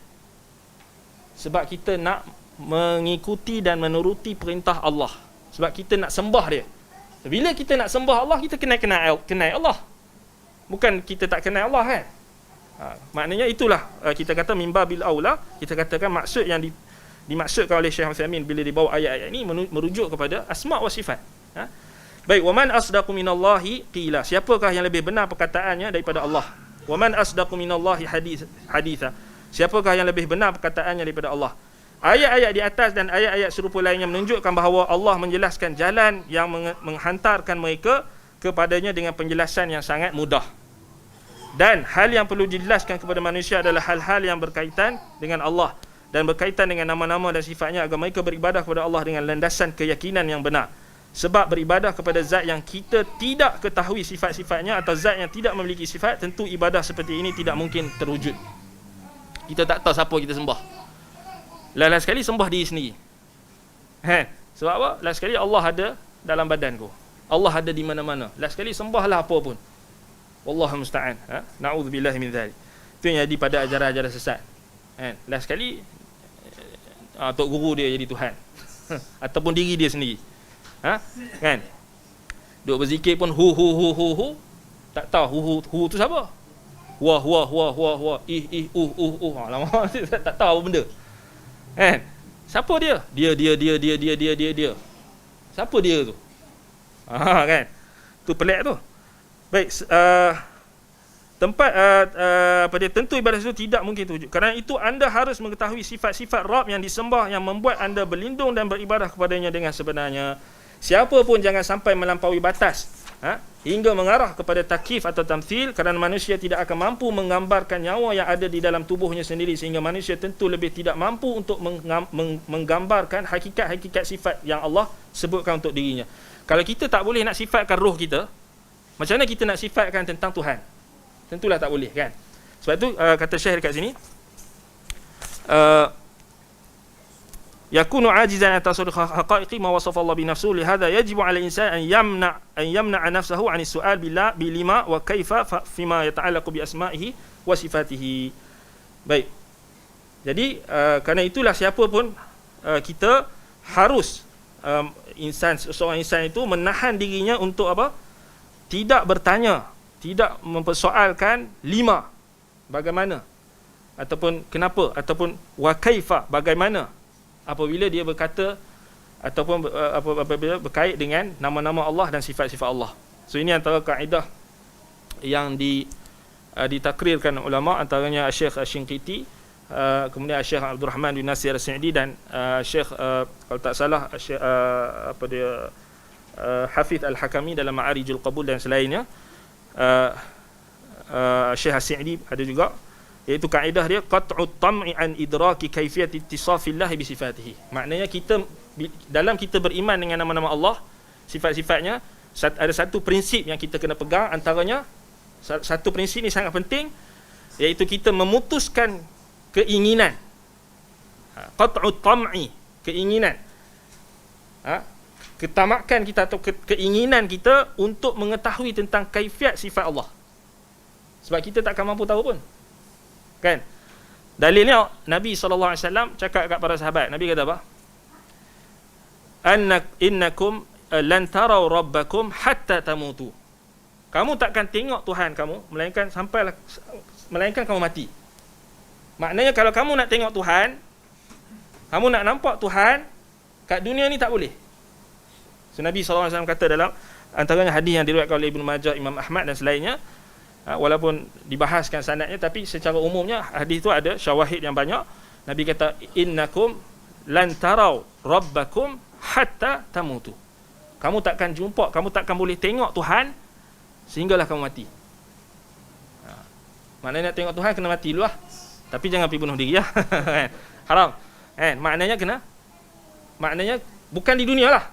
Sebab kita nak mengikuti dan menuruti perintah Allah. Sebab kita nak sembah dia. Bila kita nak sembah Allah, kita kena kenal Allah. Bukan kita tak kenal Allah, kan? Maknanya itulah kita kata mimbabil aula, kita katakan maksud yang dimaksudkan oleh Syekh Utsaimin bila dibawa ayat-ayat ini merujuk kepada asma' wa sifat. Baik, wa man asdaqu minallahi qila, siapakah yang lebih benar perkataannya daripada Allah? Wa man asdaqu minallahi haditha, siapakah yang lebih benar perkataannya daripada Allah? Ayat-ayat di atas dan ayat-ayat serupa lainnya menunjukkan bahawa Allah menjelaskan jalan yang menghantarkan mereka kepadanya dengan penjelasan yang sangat mudah. Dan hal yang perlu dijelaskan kepada manusia adalah hal-hal yang berkaitan dengan Allah dan berkaitan dengan nama-nama dan sifatnya, agar mereka beribadah kepada Allah dengan landasan keyakinan yang benar. Sebab beribadah kepada zat yang kita tidak ketahui sifat-sifatnya atau zat yang tidak memiliki sifat, tentu ibadah seperti ini tidak mungkin terwujud. Kita tak tahu siapa kita sembah. Last sekali sembah diri sendiri. Sebab apa? Last sekali Allah ada dalam badanku, Allah ada di mana-mana. Last sekali sembahlah apa pun. Wallahu musta'an. Na'udzubillahi min dzalik. Itu yang jadi pada ajaran-ajaran sesat. Last sekali tok guru dia jadi Tuhan. Ataupun diri dia sendiri. Kan? Duk berzikir pun hu. Tak tahu hu tu siapa? Wah. Lama tak tahu apa benda. Kan? Siapa dia? Dia. Siapa dia tu? Kan? Tu pelik tu. Baik, tempat tentu ibadah itu tidak mungkin terwujud. Kerana itu anda harus mengetahui sifat-sifat Rabb yang disembah yang membuat anda berlindung dan beribadah kepadanya dengan sebenarnya. Siapa pun jangan sampai melampaui batas hingga mengarah kepada takyif atau tamthil, kerana manusia tidak akan mampu menggambarkan nyawa yang ada di dalam tubuhnya sendiri, sehingga manusia tentu lebih tidak mampu untuk menggambarkan hakikat-hakikat sifat yang Allah sebutkan untuk dirinya. Kalau kita tak boleh nak sifatkan roh kita, macam mana kita nak sifatkan tentang Tuhan? Tentulah tak boleh, kan? Sebab tu kata Syekh dekat sini, yakunu ajizan an tasawwur haqaiqi ma wasafa Allah bi nafsihi, lihadha yajibu 'ala al-insan an yamna'a nafsahu 'an as-su'al bilima wa kaifa fima yata'allaqu bi asma'ihi wa sifatihi. Baik. Jadi kerana itulah siapa pun kita harus seorang insan itu menahan dirinya untuk apa? Tidak bertanya, tidak mempersoalkan lima, bagaimana, ataupun kenapa, ataupun wa kaifa, bagaimana, apabila dia berkata ataupun apabila berkait dengan nama-nama Allah dan sifat-sifat Allah. So ini antara kaedah yang ditakrirkan ulama, antaranya Syekh Asy-Shinqiti, kemudian Syekh Abdul Rahman bin Nasir As-Sa'di, dan Syekh kalau tak salah Hafiz Al-Hakami dalam Ma'arijul Qabul dan selainnya. Syekh As-Sa'di ada juga, iaitu kaedah dia qat'ut tam'i an idraki kaifiyat ittisafillah bi sifatihi. Maknanya kita dalam kita beriman dengan nama-nama Allah, sifat-sifatnya, ada satu prinsip yang kita kena pegang. Antaranya satu prinsip ni sangat penting, iaitu kita memutuskan keinginan. Qat'ut tam'i, keinginan, ketamakan kita atau keinginan kita untuk mengetahui tentang kaifiat sifat Allah. Sebab kita takkan mampu tahu pun. Kan? Dalilnya Nabi SAW cakap kat para sahabat. Nabi kata apa? Innakum lan tarau rabbakum hatta tamutu. Kamu takkan tengok Tuhan kamu melainkan kamu mati. Maknanya kalau kamu nak tengok Tuhan, kamu nak nampak Tuhan kat dunia ni tak boleh. So, Nabi SAW kata dalam antaranya hadis yang diriwayatkan oleh Ibnu Majah, Imam Ahmad dan selainnya, walaupun dibahaskan sanadnya, tapi secara umumnya hadis itu ada syawahid yang banyak. Nabi kata innakum lan tarau rabbakum hatta tamutu. Kamu takkan jumpa, kamu takkan boleh tengok Tuhan sehinggalah kamu mati. Maknanya nak tengok Tuhan kena mati dulu lah. Tapi jangan pergi bunuh diri lah. Haram. Maknanya bukan di dunia lah.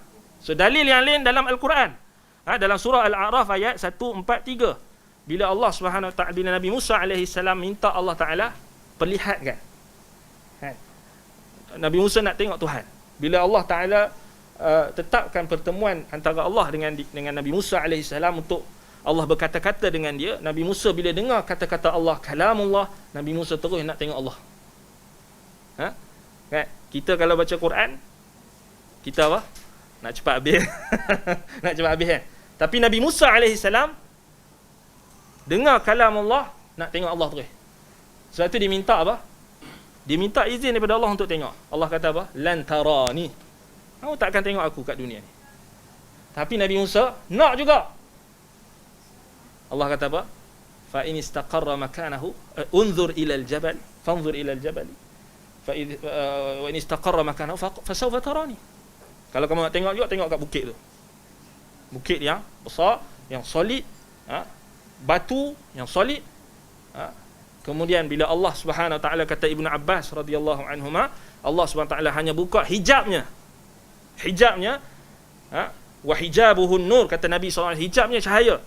So dalil yang lain dalam Al-Quran, dalam surah Al-A'raf ayat 143, bila Allah Subhanahu Wa Ta'ala, bila Nabi Musa alaihi salam minta Allah Ta'ala perlihatkan, Nabi Musa nak tengok Tuhan. Bila Allah Ta'ala tetapkan pertemuan antara Allah dengan Nabi Musa alaihi salam untuk Allah berkata-kata dengan dia, Nabi Musa bila dengar kata-kata Allah, kalamullah, Nabi Musa terus nak tengok Allah. Kita kalau baca Quran, kita apa? Nak cepat habis. Nak cepat habis kan? Tapi Nabi Musa AS dengar kalam Allah, nak tengok Allah terus. Sebab tu dia minta apa? Dia minta izin daripada Allah untuk tengok. Allah kata apa? Lan tarani. Kamu takkan tengok aku kat dunia ni. Tapi Nabi Musa nak juga. Allah kata apa? Fa in istaqarra makanahu unzur ila al-jabal, fanzur ila al-jabal. Wa in istaqarra makanahu fa sawfa tarani. Kalau kamu nak tengok juga, tengok kat bukit tu. Bukit yang besar, yang solid, batu yang solid. Kemudian bila Allah Subhanahu Wa Ta'ala, kata Ibnu Abbas radhiyallahu anhuma, Allah Subhanahu Wa Ta'ala hanya buka hijabnya. Wa hijabuhun nur, kata Nabi SAW, hijabnya cahaya.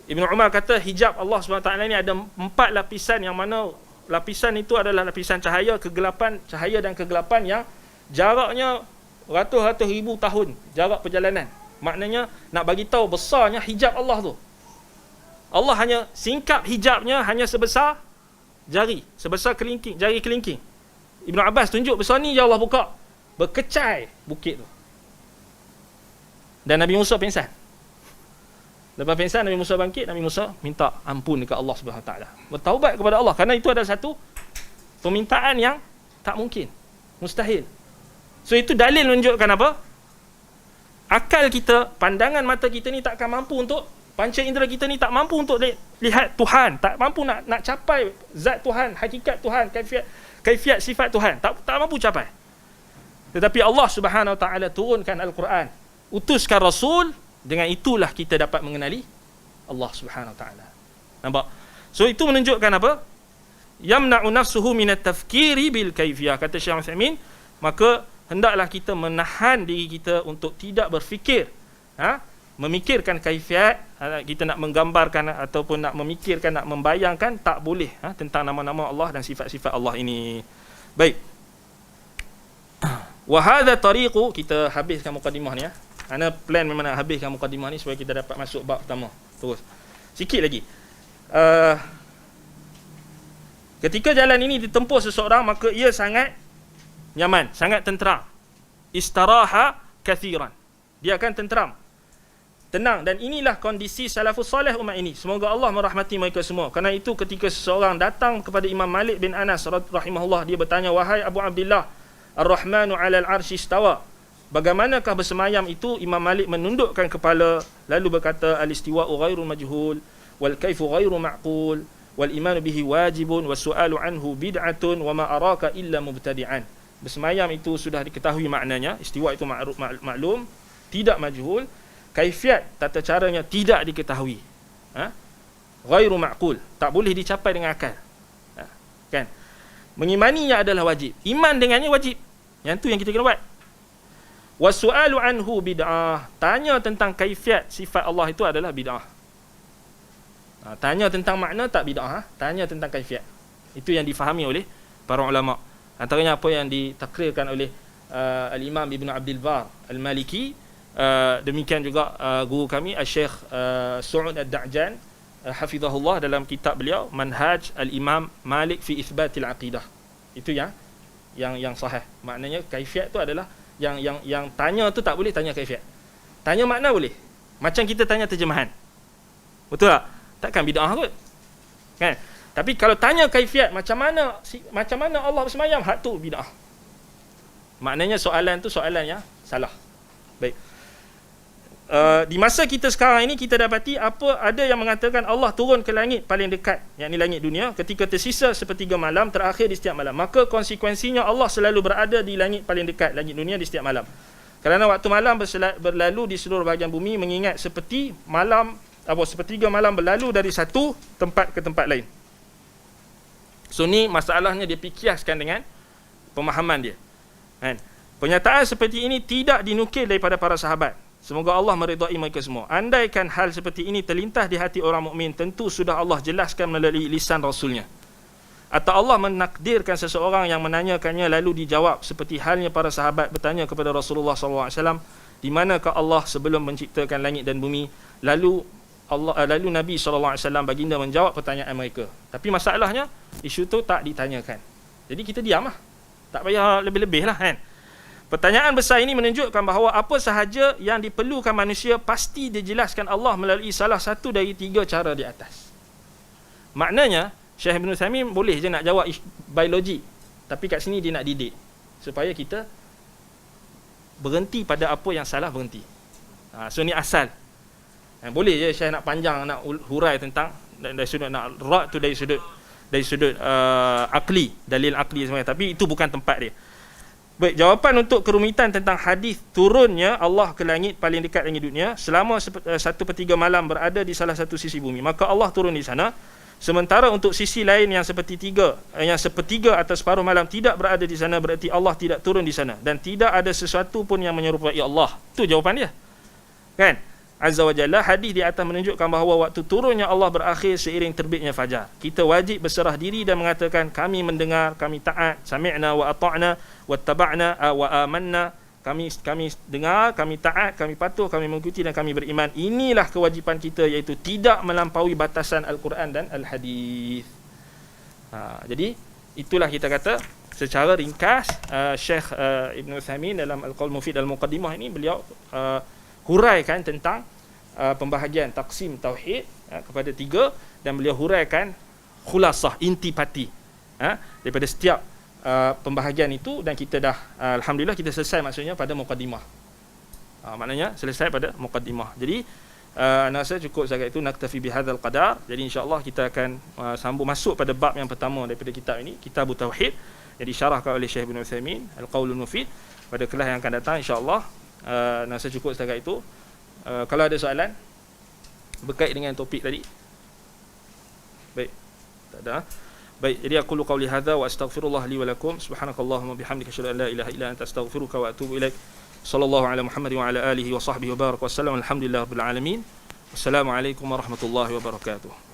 Ibnu Umar kata hijab Allah Subhanahu Wa Ta'ala ni ada 4 lapisan, yang mana lapisan itu adalah lapisan cahaya, kegelapan, cahaya dan kegelapan yang jaraknya ratus-ratus ribu tahun jarak perjalanan. Maknanya nak bagi tahu besarnya hijab Allah tu. Allah hanya singkap hijabnya hanya sebesar jari, sebesar kelingking, jari kelingking. Ibnu Abbas tunjuk besar ni, ya Allah buka, berkecai bukit tu. Dan Nabi Musa pingsan. Lepas pingsan, Nabi Musa bangkit, Nabi Musa minta ampun dekat Allah Subhanahu Wa Ta'ala, bertaubat kepada Allah, kerana itu adalah satu permintaan yang tak mungkin, mustahil. So itu dalil menunjukkan apa? Akal kita, pandangan mata kita ni takkan mampu untuk, panca indera kita ni tak mampu untuk lihat Tuhan, tak mampu nak capai zat Tuhan, hakikat Tuhan, kaifiat sifat Tuhan, tak mampu capai. Tetapi Allah Subhanahu Wa Ta'ala turunkan Al-Quran, utuskan Rasul, dengan itulah kita dapat mengenali Allah Subhanahu Wa Ta'ala. Nampak? So itu menunjukkan apa? Yamna'u nafsuhu minat tafkiri bil kaifiyah, kata Syekh Utsaimin. Maka hendaklah kita menahan diri kita untuk tidak berfikir, memikirkan kaifiat. Kita nak menggambarkan ataupun nak memikirkan, nak membayangkan, tak boleh tentang nama-nama Allah dan sifat-sifat Allah ini. Baik. Wa hadha tariqu, kita habiskan mukadimah ni. Ana plan memang nak habiskan mukadimah ni supaya kita dapat masuk bab pertama. Terus sikit lagi. Ketika jalan ini ditempuh seseorang, maka ia sangat nyaman, sangat tenteram. Istaraha kathiran. Dia akan tenteram, tenang. Dan inilah kondisi salafus salih umat ini. Semoga Allah merahmati mereka semua. Kerana itu ketika seseorang datang kepada Imam Malik bin Anas rahimahullah, dia bertanya, wahai Abu Abdullah, Ar-Rahmanu 'alal 'arsy istawa. Bagaimanakah bersemayam itu? Imam Malik menundukkan kepala lalu berkata, al-istiwa'u ghairu majhul wal kaifu ghairu ma'qul wal imanu bihi wajibun was su'alu anhu bid'atun wa ma araka illa mubtadi'an. Bersemayam itu sudah diketahui maknanya, istiwa itu maklum, tidak majhul, kaifiat tata caranya tidak diketahui. Ghairu ma'qul, tak boleh dicapai dengan akal. Kan? Mengimaninya adalah wajib. Iman dengannya wajib. Yang tu yang kita kena buat. Wasu'alu anhu bid'ah. Tanya tentang kaifiat sifat Allah itu adalah bid'ah. Tanya tentang makna tak bid'ah, tanya tentang kaifiat. Itu yang difahami oleh para ulama. Antaranya apa yang ditakrirkan oleh Al-Imam Ibn Abdul Bar Al-Maliki, demikian juga guru kami Al-Syekh Su'ud Ad-Da'jan hafizahullah dalam kitab beliau Manhaj Al-Imam Malik fi Itsbatil Aqidah. Itu yang sahih. Maknanya kaifiat tu adalah yang tanya tu tak boleh tanya kaifiat. Tanya makna boleh. Macam kita tanya terjemahan. Betul tak? Takkan bid'ah kot. Kan? Tapi kalau tanya kaifiat macam mana Allah bersemayam, hak tu bid'ah. Maknanya soalan tu soalan yang salah. Baik. Di masa kita sekarang ini kita dapati ada yang mengatakan Allah turun ke langit paling dekat, yakni langit dunia, ketika tersisa sepertiga malam terakhir di setiap malam. Maka konsekuensinya Allah selalu berada di langit paling dekat, langit dunia, di setiap malam. Kerana waktu malam berlalu di seluruh bahagian bumi, mengingat sepertiga malam berlalu dari satu tempat ke tempat lain. So ni masalahnya dia kiaskan dengan pemahaman dia. Kan? Pernyataan seperti ini tidak dinukil daripada para sahabat. Semoga Allah meridai mereka semua. Andaikan hal seperti ini terlintas di hati orang mukmin, tentu sudah Allah jelaskan melalui lisan Rasulnya. Atau Allah menakdirkan seseorang yang menanyakannya lalu dijawab, seperti halnya para sahabat bertanya kepada Rasulullah SAW, di manakah Allah sebelum menciptakan langit dan bumi? Lalu Nabi SAW baginda menjawab pertanyaan mereka. Tapi masalahnya isu tu tak ditanyakan. Jadi kita diam lah. Tak payah lebih-lebih lah kan. Pertanyaan besar ini menunjukkan bahawa apa sahaja yang diperlukan manusia pasti dijelaskan Allah melalui salah satu dari tiga cara di atas. Maknanya Syekh Ibn Uthaymin boleh je nak jawab biologi, tapi kat sini dia nak didik supaya kita berhenti pada apa yang salah, berhenti. So ni asal. Boleh je Syekh nak panjang, nak hurai tentang dari sudut nak rak tu dari sudut akli, dalil akli sebenarnya, tapi itu bukan tempat dia. Baik, jawapan untuk kerumitan tentang hadis turunnya Allah ke langit paling dekat langit dunia selama 1/3 malam berada di salah satu sisi bumi, maka Allah turun di sana. Sementara untuk sisi lain yang sepertiga atau separuh malam tidak berada di sana, berarti Allah tidak turun di sana dan tidak ada sesuatu pun yang menyerupai Allah. Itu jawapan dia. Kan? Azza wa Jalla, hadis di atas menunjukkan bahawa waktu turunnya Allah berakhir seiring terbitnya fajar. Kita wajib berserah diri dan mengatakan kami mendengar, kami taat, sami'na wa ata'na wattaba'na wa amanna. Kami dengar, kami taat, kami patuh, kami mengikuti dan kami beriman. Inilah kewajipan kita, iaitu tidak melampaui batasan Al-Quran dan Al-Hadis. Jadi itulah kita kata secara ringkas Syekh Ibn Uthaymin dalam Al-Qaul Mufid Al-Muqaddimah ini beliau huraikan tentang pembahagian taksim tauhid kepada 3, dan beliau huraikan khulasah, intipati daripada setiap pembahagian itu, dan kita dah alhamdulillah kita selesai maksudnya pada muqaddimah. Maknanya selesai pada muqaddimah. Jadi ana rasa cukup setakat itu, naktafi bihadzal qadar. Jadi insya-Allah kita akan sambung masuk pada bab yang pertama daripada kitab ini, Kitabut Tauhid, yang disyarahkan oleh Syekh Ibn Uthaymin, Al-Qaulul Mufid. Pada kelas yang akan datang insya-Allah nasa cukup setakat itu. Kalau ada soalan berkait dengan topik tadi, baik, tak ada. Baik, jadi aku qauli hadza wa astaghfirullah li wa lakum. Subhanakallahumma bihamdika asyhadu an la ilaha illa anta astaghfiruka wa atubu ilaik. Sallallahu ala Muhammad wa ala alihi wa sahbihi wa baraka wa sallam. Alhamdulillahirabbil alamin. Wassalamu alaikum warahmatullahi wabarakatuh.